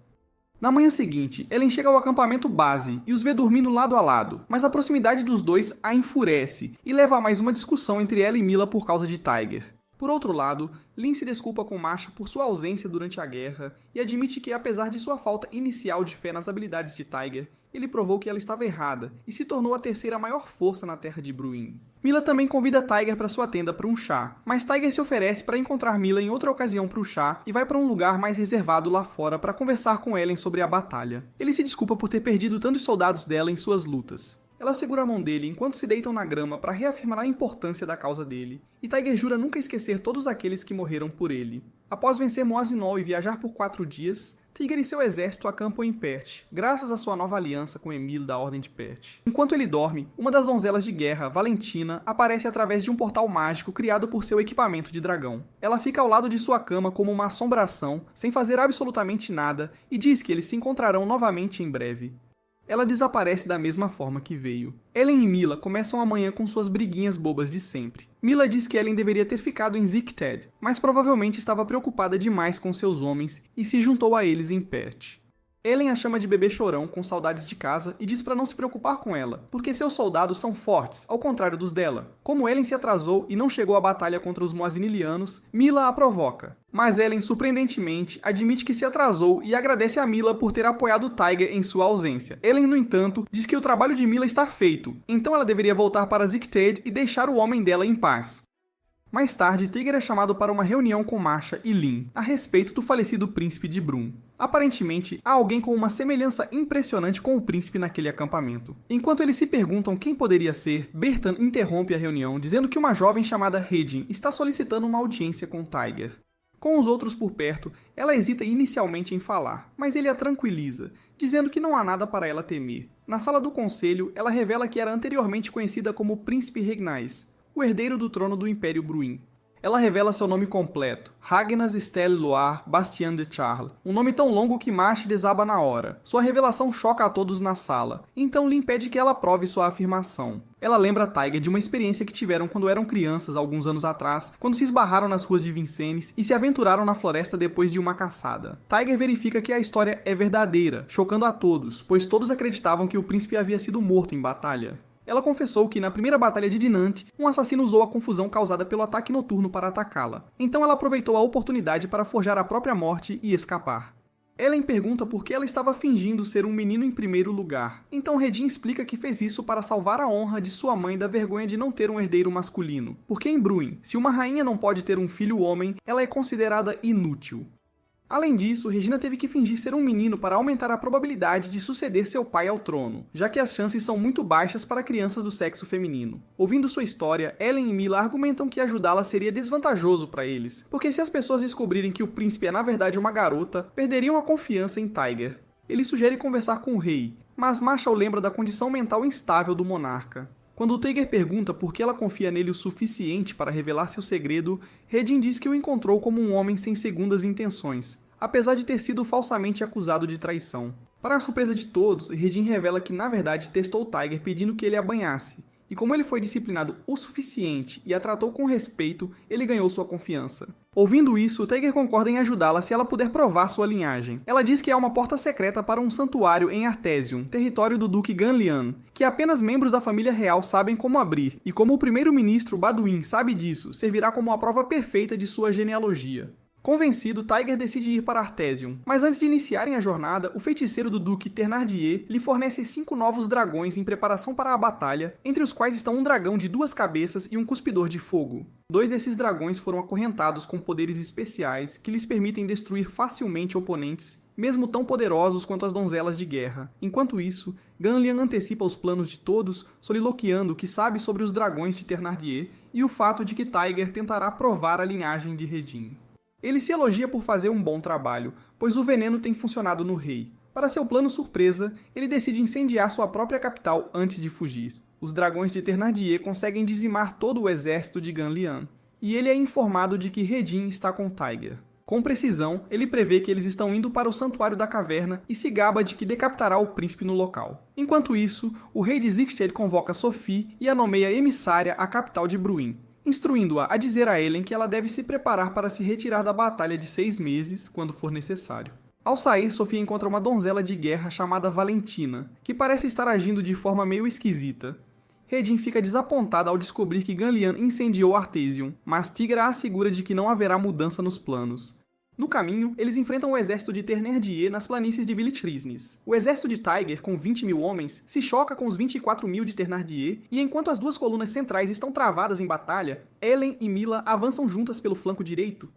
Speaker 1: Na manhã seguinte, Ellen chega ao acampamento base e os vê dormindo lado a lado, mas a proximidade dos dois a enfurece e leva a mais uma discussão entre ela e Mila por causa de Tiger. Por outro lado, Lin se desculpa com Masha por sua ausência durante a guerra e admite que, apesar de sua falta inicial de fé nas habilidades de Tiger, ele provou que ela estava errada e se tornou a terceira maior força na terra de Brunn. Mila também convida Tiger para sua tenda para um chá, mas Tiger se oferece para encontrar Mila em outra ocasião para o chá e vai para um lugar mais reservado lá fora para conversar com Ellen sobre a batalha. Ele se desculpa por ter perdido tantos soldados dela em suas lutas. Ela segura a mão dele enquanto se deitam na grama para reafirmar a importância da causa dele, e Tiger jura nunca esquecer todos aqueles que morreram por ele. Após vencer Moazinol e viajar por 4 dias, Tiger e seu exército acampam em Perth, graças à sua nova aliança com Emil da Ordem de Perth. Enquanto ele dorme, uma das donzelas de guerra, Valentina, aparece através de um portal mágico criado por seu equipamento de dragão. Ela fica ao lado de sua cama como uma assombração, sem fazer absolutamente nada, e diz que eles se encontrarão novamente em breve. Ela desaparece da mesma forma que veio. Ellen e Mila começam a manhã com suas briguinhas bobas de sempre. Mila diz que Ellen deveria ter ficado em Zicted, mas provavelmente estava preocupada demais com seus homens e se juntou a eles em Perth. Ellen a chama de bebê chorão com saudades de casa e diz para não se preocupar com ela, porque seus soldados são fortes, ao contrário dos dela. Como Ellen se atrasou e não chegou à batalha contra os Moazinilianos, Mila a provoca. Mas Ellen, surpreendentemente, admite que se atrasou e agradece a Mila por ter apoiado Tiger em sua ausência. Ellen, no entanto, diz que o trabalho de Mila está feito, então ela deveria voltar para Zicted e deixar o homem dela em paz. Mais tarde, Tiger é chamado para uma reunião com Masha e Lin, a respeito do falecido príncipe de Brunn. Aparentemente, há alguém com uma semelhança impressionante com o príncipe naquele acampamento. Enquanto eles se perguntam quem poderia ser, Bertan interrompe a reunião dizendo que uma jovem chamada Hedin está solicitando uma audiência com Tiger. Com os outros por perto, ela hesita inicialmente em falar, mas ele a tranquiliza, dizendo que não há nada para ela temer. Na sala do conselho, ela revela que era anteriormente conhecida como Príncipe Regnais, o herdeiro do trono do Império Bruin. Ela revela seu nome completo, Ragnas Estelle Loire Bastien de Charles, um nome tão longo que Masha desaba na hora. Sua revelação choca a todos na sala, então Lin pede que ela prove sua afirmação. Ela lembra Tiger de uma experiência que tiveram quando eram crianças alguns anos atrás, quando se esbarraram nas ruas de Vincennes e se aventuraram na floresta depois de uma caçada. Tiger verifica que a história é verdadeira, chocando a todos, pois todos acreditavam que o príncipe havia sido morto em batalha. Ela confessou que, na primeira batalha de Dinant, um assassino usou a confusão causada pelo ataque noturno para atacá-la. Então ela aproveitou a oportunidade para forjar a própria morte e escapar. Ellen pergunta por que ela estava fingindo ser um menino em primeiro lugar. Então Hedin explica que fez isso para salvar a honra de sua mãe da vergonha de não ter um herdeiro masculino. Porque em Brunn, se uma rainha não pode ter um filho homem, ela é considerada inútil. Além disso, Regina teve que fingir ser um menino para aumentar a probabilidade de suceder seu pai ao trono, já que as chances são muito baixas para crianças do sexo feminino. Ouvindo sua história, Ellen e Mila argumentam que ajudá-la seria desvantajoso para eles, porque se as pessoas descobrirem que o príncipe é na verdade uma garota, perderiam a confiança em Tiger. Ele sugere conversar com o rei, mas Masha o lembra da condição mental instável do monarca. Quando Tiger pergunta por que ela confia nele o suficiente para revelar seu segredo, Hedin diz que o encontrou como um homem sem segundas intenções, apesar de ter sido falsamente acusado de traição. Para a surpresa de todos, Hedin revela que na verdade testou Tiger pedindo que ele a banhasse, e como ele foi disciplinado o suficiente e a tratou com respeito, ele ganhou sua confiança. Ouvindo isso, Tiger concorda em ajudá-la se ela puder provar sua linhagem. Ela diz que há uma porta secreta para um santuário em Artesium, território do Duque Ganlian, que apenas membros da família real sabem como abrir, e como o primeiro-ministro Baduin sabe disso, servirá como a prova perfeita de sua genealogia. Convencido, Tiger decide ir para Artesium, mas antes de iniciarem a jornada, o feiticeiro do Duque Thénardier lhe fornece 5 novos dragões em preparação para a batalha, entre os quais estão um dragão de 2 cabeças e um cuspidor de fogo. 2 desses dragões foram acorrentados com poderes especiais que lhes permitem destruir facilmente oponentes, mesmo tão poderosos quanto as donzelas de guerra. Enquanto isso, Ganlian antecipa os planos de todos, soliloquiando o que sabe sobre os dragões de Thénardier e o fato de que Tiger tentará provar a linhagem de Redin. Ele se elogia por fazer um bom trabalho, pois o veneno tem funcionado no rei. Para seu plano surpresa, ele decide incendiar sua própria capital antes de fugir. Os dragões de Thénardier conseguem dizimar todo o exército de Ganlian, e ele é informado de que Redin está com Tiger. Com precisão, ele prevê que eles estão indo para o Santuário da Caverna e se gaba de que decapitará o príncipe no local. Enquanto isso, o rei de Zixted convoca Sophie e a nomeia emissária à capital de Bruin, instruindo-a a dizer a Ellen que ela deve se preparar para se retirar da batalha de 6 meses, quando for necessário. Ao sair, Sophie encontra uma donzela de guerra chamada Valentina, que parece estar agindo de forma meio esquisita. Redin fica desapontada ao descobrir que Ganlian incendiou Artesium, mas Tigra a assegura de que não haverá mudança nos planos. No caminho, eles enfrentam o exército de Thénardier nas planícies de Villitrisnes. O exército de Tiger, com 20.000 homens, se choca com os 24.000 de Thénardier, e enquanto as 2 colunas centrais estão travadas em batalha, Ellen e Mila avançam juntas pelo flanco direito.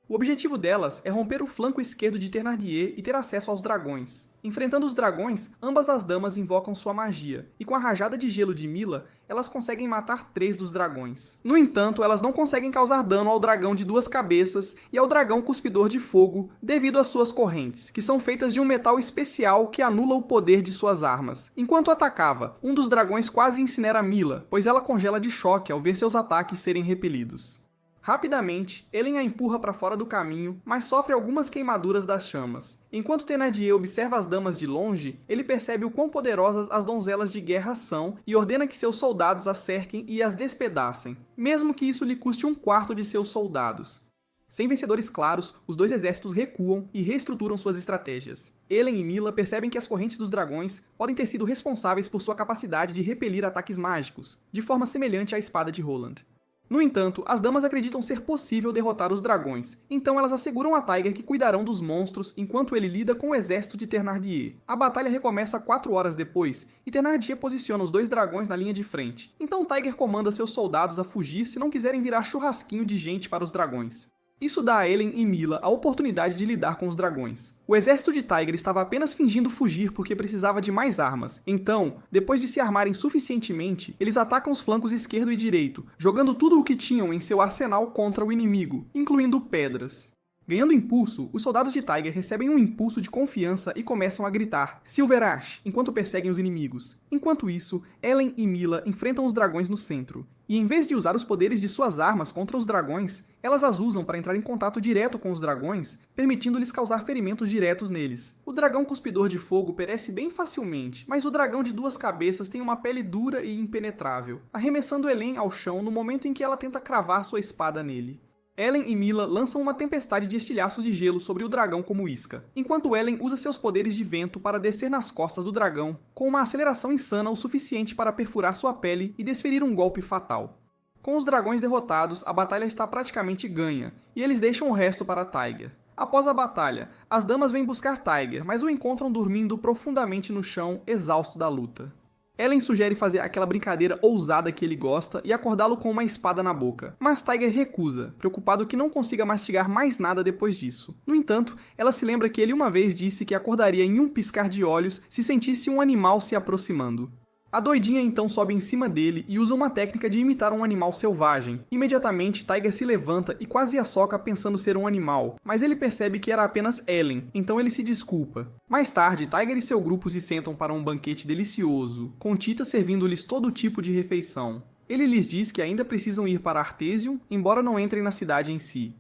Speaker 1: O objetivo delas é romper o flanco esquerdo de Thénardier e ter acesso aos dragões. Enfrentando os dragões, ambas as damas invocam sua magia, e com a rajada de gelo de Mila, elas conseguem matar 3 dos dragões. No entanto, elas não conseguem causar dano ao dragão de 2 cabeças e ao dragão cuspidor de fogo, devido às suas correntes, que são feitas de um metal especial que anula o poder de suas armas. Enquanto atacava, um dos dragões quase incinera Mila, pois ela congela de choque ao ver seus ataques serem repelidos. Rapidamente, Ellen a empurra para fora do caminho, mas sofre algumas queimaduras das chamas. Enquanto Thénardier observa as damas de longe, ele percebe o quão poderosas as donzelas de guerra são e ordena que seus soldados as cerquem e as despedacem, mesmo que isso lhe custe 1/4 de seus soldados. Sem vencedores claros, os 2 exércitos recuam e reestruturam suas estratégias. Ellen e Mila percebem que as correntes dos dragões podem ter sido responsáveis por sua capacidade de repelir ataques mágicos, de forma semelhante à espada de Roland. No entanto, as damas acreditam ser possível derrotar os dragões, então elas asseguram a Tiger que cuidarão dos monstros enquanto ele lida com o exército de Thénardier. A batalha recomeça 4 horas depois, e Thénardier posiciona os 2 dragões na linha de frente. Então Tiger comanda seus soldados a fugir se não quiserem virar churrasquinho de gente para os dragões. Isso dá a Ellen e Mila a oportunidade de lidar com os dragões. O exército de Tiger estava apenas fingindo fugir porque precisava de mais armas. Então, depois de se armarem suficientemente, eles atacam os flancos esquerdo e direito, jogando tudo o que tinham em seu arsenal contra o inimigo, incluindo pedras. Ganhando impulso, os soldados de Tiger recebem um impulso de confiança e começam a gritar Silverash enquanto perseguem os inimigos. Enquanto isso, Ellen e Mila enfrentam os dragões no centro. E em vez de usar os poderes de suas armas contra os dragões, elas as usam para entrar em contato direto com os dragões, permitindo-lhes causar ferimentos diretos neles. O dragão cuspidor de fogo perece bem facilmente, mas o dragão de 2 cabeças tem uma pele dura e impenetrável, arremessando Ellen ao chão no momento em que ela tenta cravar sua espada nele. Ellen e Mila lançam uma tempestade de estilhaços de gelo sobre o dragão como isca, enquanto Ellen usa seus poderes de vento para descer nas costas do dragão, com uma aceleração insana o suficiente para perfurar sua pele e desferir um golpe fatal. Com os dragões derrotados, a batalha está praticamente ganha, e eles deixam o resto para Tiger. Após a batalha, as damas vêm buscar Tiger, mas o encontram dormindo profundamente no chão, exausto da luta. Ellen sugere fazer aquela brincadeira ousada que ele gosta e acordá-lo com uma espada na boca, mas Tiger recusa, preocupado que não consiga mastigar mais nada depois disso. No entanto, ela se lembra que ele uma vez disse que acordaria em um piscar de olhos se sentisse um animal se aproximando. A doidinha então sobe em cima dele e usa uma técnica de imitar um animal selvagem. Imediatamente, Tiger se levanta e quase a soca pensando ser um animal, mas ele percebe que era apenas Ellen, então ele se desculpa. Mais tarde, Tiger e seu grupo se sentam para um banquete delicioso, com Tita servindo-lhes todo tipo de refeição. Ele lhes diz que ainda precisam ir para Artesium, embora não entrem na cidade em si.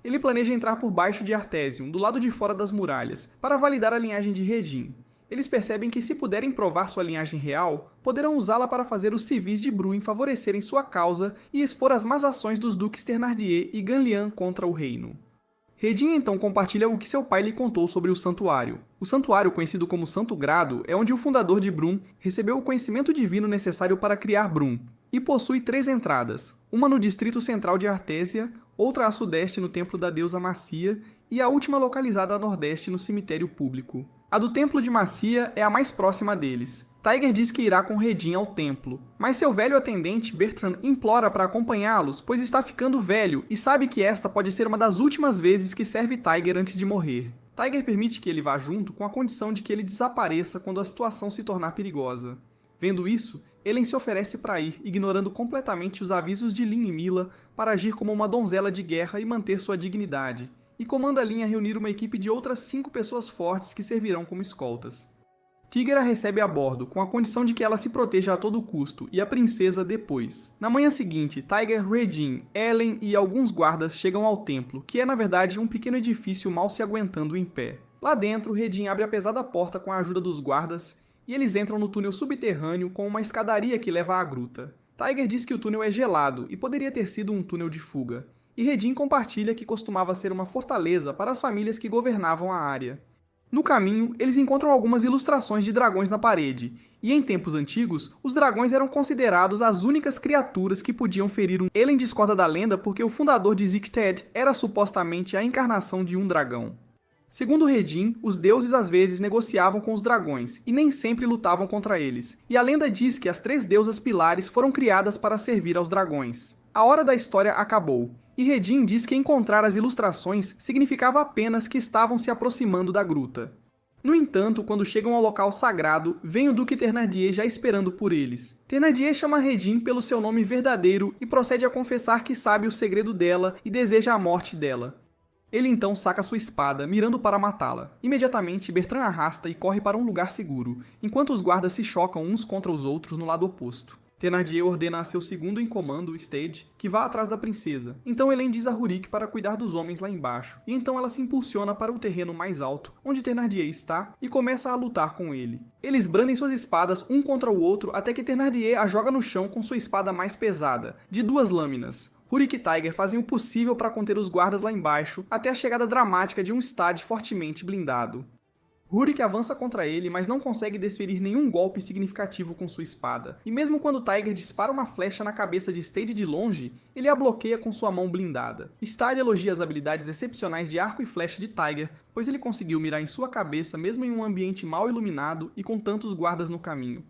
Speaker 1: Ele planeja entrar por baixo de Artesium, do lado de fora das muralhas, para validar a linhagem de Redin. Eles percebem que se puderem provar sua linhagem real, poderão usá-la para fazer os civis de Bruin favorecerem sua causa e expor as más ações dos duques Thénardier e Ganlian contra o reino. Redin então compartilha o que seu pai lhe contou sobre o santuário. O santuário, conhecido como Santo Grado, é onde o fundador de Bruin recebeu o conhecimento divino necessário para criar Bruin, e possui 3 entradas, uma no distrito central de Artésia, outra a sudeste no templo da deusa Macia e a última localizada a nordeste no cemitério público. A do templo de Macia é a mais próxima deles. Tiger diz que irá com Redin ao templo, mas seu velho atendente Bertrand implora para acompanhá-los, pois está ficando velho e sabe que esta pode ser uma das últimas vezes que serve Tiger antes de morrer. Tiger permite que ele vá junto com a condição de que ele desapareça quando a situação se tornar perigosa. Vendo isso, Ellen se oferece para ir, ignorando completamente os avisos de Lin e Mila para agir como uma donzela de guerra e manter sua dignidade, e comanda Lin a reunir uma equipe de outras 5 pessoas fortes que servirão como escoltas. Tiger a recebe a bordo, com a condição de que ela se proteja a todo custo, e a princesa depois. Na manhã seguinte, Tiger, Redin, Ellen e alguns guardas chegam ao templo, que é na verdade um pequeno edifício mal se aguentando em pé. Lá dentro, Redin abre a pesada porta com a ajuda dos guardas, e eles entram no túnel subterrâneo com uma escadaria que leva à gruta. Tiger diz que o túnel é gelado e poderia ter sido um túnel de fuga, e Redin compartilha que costumava ser uma fortaleza para as famílias que governavam a área. No caminho, eles encontram algumas ilustrações de dragões na parede, e em tempos antigos, os dragões eram considerados as únicas criaturas que podiam ferir um. Ellen discorda da lenda porque o fundador de Zikted era supostamente a encarnação de um dragão. Segundo Redin, os deuses às vezes negociavam com os dragões, e nem sempre lutavam contra eles, e a lenda diz que as 3 deusas pilares foram criadas para servir aos dragões. A hora da história acabou, e Redin diz que encontrar as ilustrações significava apenas que estavam se aproximando da gruta. No entanto, quando chegam ao local sagrado, vem o Duque Thénardier já esperando por eles. Thénardier chama Redin pelo seu nome verdadeiro e procede a confessar que sabe o segredo dela e deseja a morte dela. Ele então saca sua espada, mirando para matá-la. Imediatamente, Bertrand arrasta e corre para um lugar seguro, enquanto os guardas se chocam uns contra os outros no lado oposto. Thénardier ordena a seu segundo em comando, Stade, que vá atrás da princesa. Então Ellen diz a Rurik para cuidar dos homens lá embaixo, e então ela se impulsiona para o terreno mais alto, onde Thénardier está, e começa a lutar com ele. Eles brandem suas espadas um contra o outro até que Thénardier a joga no chão com sua espada mais pesada, de 2 lâminas. Rurik e Tiger fazem o possível para conter os guardas lá embaixo até a chegada dramática de um Stade fortemente blindado. Rurik avança contra ele, mas não consegue desferir nenhum golpe significativo com sua espada, e mesmo quando Tiger dispara uma flecha na cabeça de Stade de longe, ele a bloqueia com sua mão blindada. Stade elogia as habilidades excepcionais de arco e flecha de Tiger, pois ele conseguiu mirar em sua cabeça mesmo em um ambiente mal iluminado e com tantos guardas no caminho.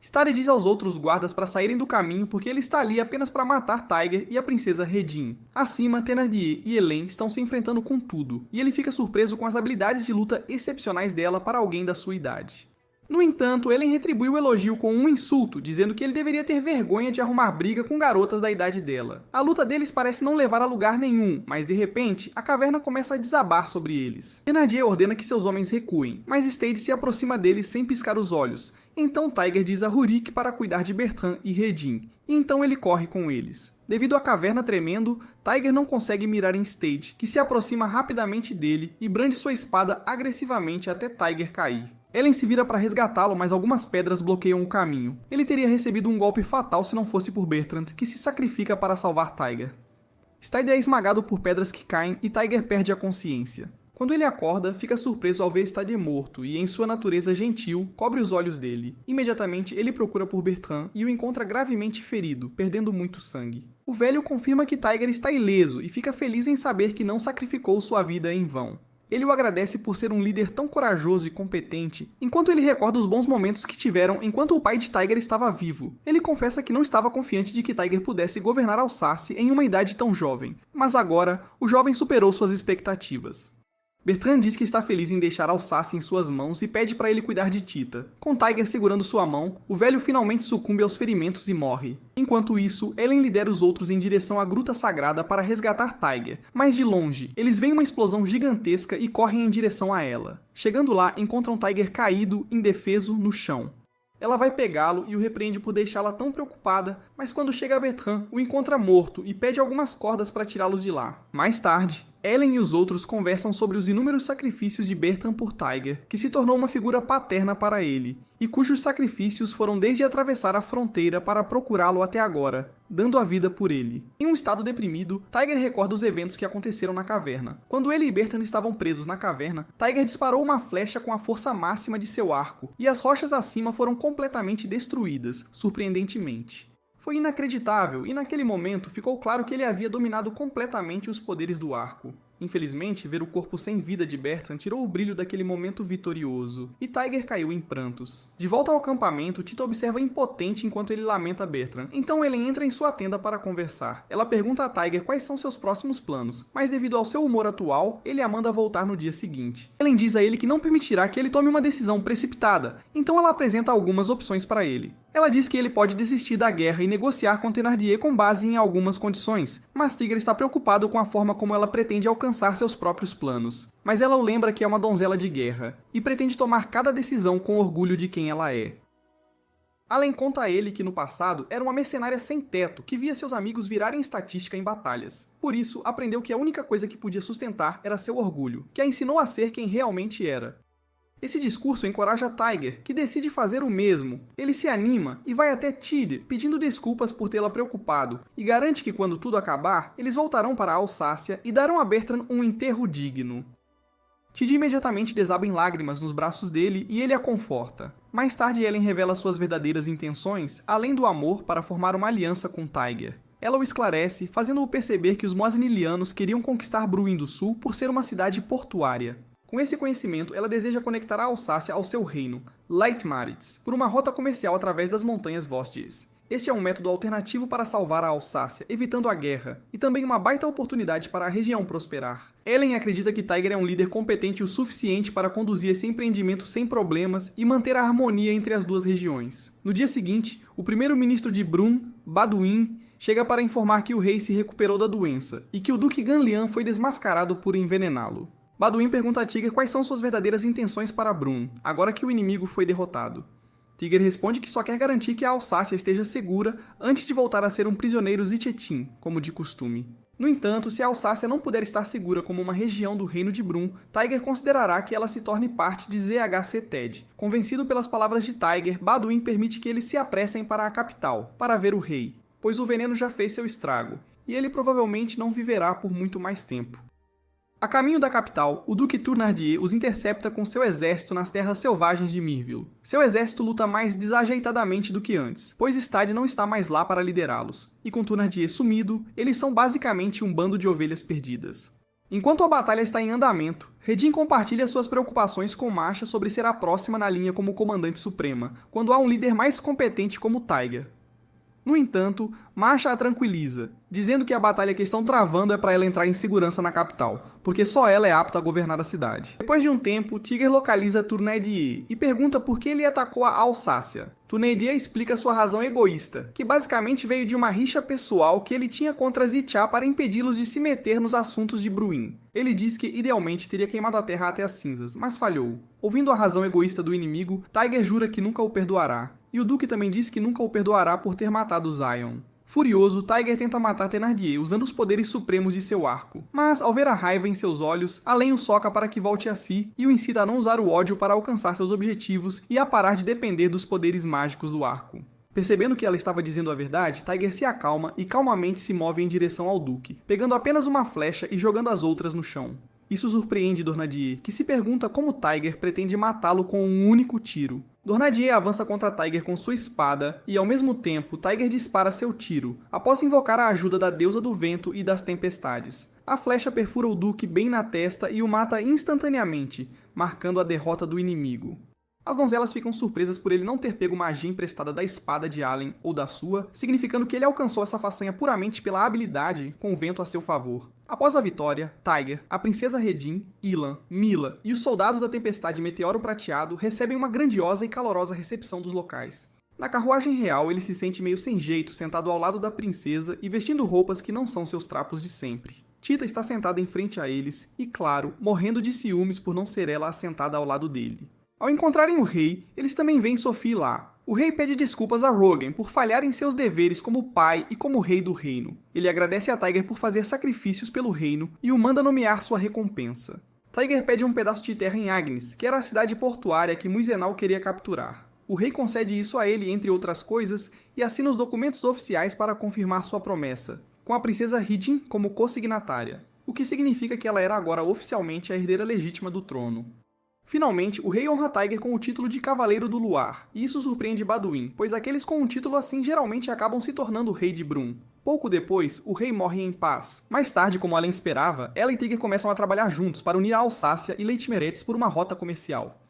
Speaker 1: Stade diz aos outros guardas para saírem do caminho porque ele está ali apenas para matar Tiger e a princesa Redin. Acima, Thénardier e Ellen estão se enfrentando com tudo, e ele fica surpreso com as habilidades de luta excepcionais dela para alguém da sua idade. No entanto, Ellen retribui o elogio com um insulto, dizendo que ele deveria ter vergonha de arrumar briga com garotas da idade dela. A luta deles parece não levar a lugar nenhum, mas de repente, a caverna começa a desabar sobre eles. Thénardier ordena que seus homens recuem, mas Stade se aproxima deles sem piscar os olhos. Então Tiger diz a Rurik para cuidar de Bertrand e Redin, e então ele corre com eles. Devido à caverna tremendo, Tiger não consegue mirar em Stade, que se aproxima rapidamente dele e brande sua espada agressivamente até Tiger cair. Ellen se vira para resgatá-lo, mas algumas pedras bloqueiam o caminho. Ele teria recebido um golpe fatal se não fosse por Bertrand, que se sacrifica para salvar Tiger. Stade é esmagado por pedras que caem e Tiger perde a consciência. Quando ele acorda, fica surpreso ao ver Stade morto e, em sua natureza gentil, cobre os olhos dele. Imediatamente, ele procura por Bertrand e o encontra gravemente ferido, perdendo muito sangue. O velho confirma que Tiger está ileso e fica feliz em saber que não sacrificou sua vida em vão. Ele o agradece por ser um líder tão corajoso e competente, enquanto ele recorda os bons momentos que tiveram enquanto o pai de Tiger estava vivo. Ele confessa que não estava confiante de que Tiger pudesse governar Alsace em uma idade tão jovem, mas agora, o jovem superou suas expectativas. Bertrand diz que está feliz em deixar Alsace em suas mãos e pede para ele cuidar de Tita. Com Tiger segurando sua mão, o velho finalmente sucumbe aos ferimentos e morre. Enquanto isso, Ellen lidera os outros em direção à Gruta Sagrada para resgatar Tiger, mas de longe, eles veem uma explosão gigantesca e correm em direção a ela. Chegando lá, encontram Tiger caído, indefeso, no chão. Ela vai pegá-lo e o repreende por deixá-la tão preocupada, mas quando chega a Bertrand, o encontra morto e pede algumas cordas para tirá-los de lá. Mais tarde, Ellen e os outros conversam sobre os inúmeros sacrifícios de Bertrand por Tiger, que se tornou uma figura paterna para ele, e cujos sacrifícios foram desde atravessar a fronteira para procurá-lo até agora, dando a vida por ele. Em um estado deprimido, Tiger recorda os eventos que aconteceram na caverna. Quando ele e Bertrand estavam presos na caverna, Tiger disparou uma flecha com a força máxima de seu arco, e as rochas acima foram completamente destruídas, surpreendentemente. Foi inacreditável, e naquele momento ficou claro que ele havia dominado completamente os poderes do arco. Infelizmente, ver o corpo sem vida de Bertrand tirou o brilho daquele momento vitorioso, e Tiger caiu em prantos. De volta ao acampamento, Tita observa impotente enquanto ele lamenta Bertrand. Então Ellen entra em sua tenda para conversar. Ela pergunta a Tiger quais são seus próximos planos, mas devido ao seu humor atual, ele a manda voltar no dia seguinte. Ellen diz a ele que não permitirá que ele tome uma decisão precipitada, então ela apresenta algumas opções para ele. Ela diz que ele pode desistir da guerra e negociar com Thénardier com base em algumas condições, mas Tiger está preocupado com a forma como ela pretende alcançar seus próprios planos. Mas ela o lembra que é uma donzela de guerra, e pretende tomar cada decisão com orgulho de quem ela é. Allen conta a ele que no passado era uma mercenária sem teto que via seus amigos virarem estatística em batalhas. Por isso, aprendeu que a única coisa que podia sustentar era seu orgulho, que a ensinou a ser quem realmente era. Esse discurso encoraja Tiger, que decide fazer o mesmo. Ele se anima e vai até Tid, pedindo desculpas por tê-la preocupado, e garante que quando tudo acabar, eles voltarão para a Alsácia e darão a Bertrand um enterro digno. Tid imediatamente desaba em lágrimas nos braços dele e ele a conforta. Mais tarde, Ellen revela suas verdadeiras intenções, além do amor, para formar uma aliança com Tiger. Ela o esclarece, fazendo-o perceber que os Moisnilianos queriam conquistar Bruin do Sul por ser uma cidade portuária. Com esse conhecimento, ela deseja conectar a Alsácia ao seu reino, Leitmaritz, por uma rota comercial através das montanhas Vosges. Este é um método alternativo para salvar a Alsácia, evitando a guerra, e também uma baita oportunidade para a região prosperar. Ellen acredita que Tiger é um líder competente o suficiente para conduzir esse empreendimento sem problemas e manter a harmonia entre as duas regiões. No dia seguinte, o primeiro-ministro de Brun, Baduin, chega para informar que o rei se recuperou da doença, e que o duque Ganlian foi desmascarado por envenená-lo. Baduin pergunta a Tiger quais são suas verdadeiras intenções para Brun, agora que o inimigo foi derrotado. Tiger responde que só quer garantir que a Alsácia esteja segura antes de voltar a ser um prisioneiro Zitchetin, como de costume. No entanto, se a Alsácia não puder estar segura como uma região do reino de Brun, Tiger considerará que ela se torne parte de ZHC-TED. Convencido pelas palavras de Tiger, Baduin permite que eles se apressem para a capital, para ver o rei, pois o veneno já fez seu estrago, e ele provavelmente não viverá por muito mais tempo. A caminho da capital, o Duque Thénardier os intercepta com seu exército nas terras selvagens de Mirville. Seu exército luta mais desajeitadamente do que antes, pois Stade não está mais lá para liderá-los, e com Thénardier sumido, eles são basicamente um bando de ovelhas perdidas. Enquanto a batalha está em andamento, Redin compartilha suas preocupações com Masha sobre ser a próxima na linha como comandante suprema, quando há um líder mais competente como Tiger. No entanto, Masha a tranquiliza, dizendo que a batalha que estão travando é para ela entrar em segurança na capital, porque só ela é apta a governar a cidade. Depois de um tempo, Tiger localiza Thénardier e pergunta por que ele atacou a Alsácia. Thénardier explica sua razão egoísta, que basicamente veio de uma rixa pessoal que ele tinha contra Zithia para impedi-los de se meter nos assuntos de Bruin. Ele diz que idealmente teria queimado a terra até as cinzas, mas falhou. Ouvindo a razão egoísta do inimigo, Tiger jura que nunca o perdoará. E o Duque também diz que nunca o perdoará por ter matado Zion. Furioso, Tiger tenta matar Thénardier usando os poderes supremos de seu arco. Mas, ao ver a raiva em seus olhos, Allen o soca para que volte a si e o incita a não usar o ódio para alcançar seus objetivos e a parar de depender dos poderes mágicos do arco. Percebendo que ela estava dizendo a verdade, Tiger se acalma e calmamente se move em direção ao Duque, pegando apenas uma flecha e jogando as outras no chão. Isso surpreende Thénardier, que se pergunta como Tiger pretende matá-lo com um único tiro. Thénardier avança contra Tiger com sua espada e, ao mesmo tempo, Tiger dispara seu tiro, após invocar a ajuda da deusa do vento e das tempestades. A flecha perfura o Duque bem na testa e o mata instantaneamente, marcando a derrota do inimigo. As donzelas ficam surpresas por ele não ter pego magia emprestada da espada de Allen ou da sua, significando que ele alcançou essa façanha puramente pela habilidade com o vento a seu favor. Após a vitória, Tiger, a princesa Redin, Ilan, Mila e os soldados da Tempestade Meteoro Prateado recebem uma grandiosa e calorosa recepção dos locais. Na carruagem real, ele se sente meio sem jeito sentado ao lado da princesa e vestindo roupas que não são seus trapos de sempre. Tita está sentada em frente a eles e, claro, morrendo de ciúmes por não ser ela assentada ao lado dele. Ao encontrarem o rei, eles também veem Sophie lá. O rei pede desculpas a Rogan por falhar em seus deveres como pai e como rei do reino. Ele agradece a Tiger por fazer sacrifícios pelo reino e o manda nomear sua recompensa. Tiger pede um pedaço de terra em Agnes, que era a cidade portuária que Muizenal queria capturar. O rei concede isso a ele, entre outras coisas, e assina os documentos oficiais para confirmar sua promessa, com a princesa Redin como co-signatária, o que significa que ela era agora oficialmente a herdeira legítima do trono. Finalmente, o rei honra Tiger com o título de Cavaleiro do Luar, e isso surpreende Baduin, pois aqueles com um título assim geralmente acabam se tornando o rei de Brunn. Pouco depois, o rei morre em paz. Mais tarde, como Allen esperava, ela e Tiger começam a trabalhar juntos para unir a Alsácia e Leitmeretz por uma rota comercial.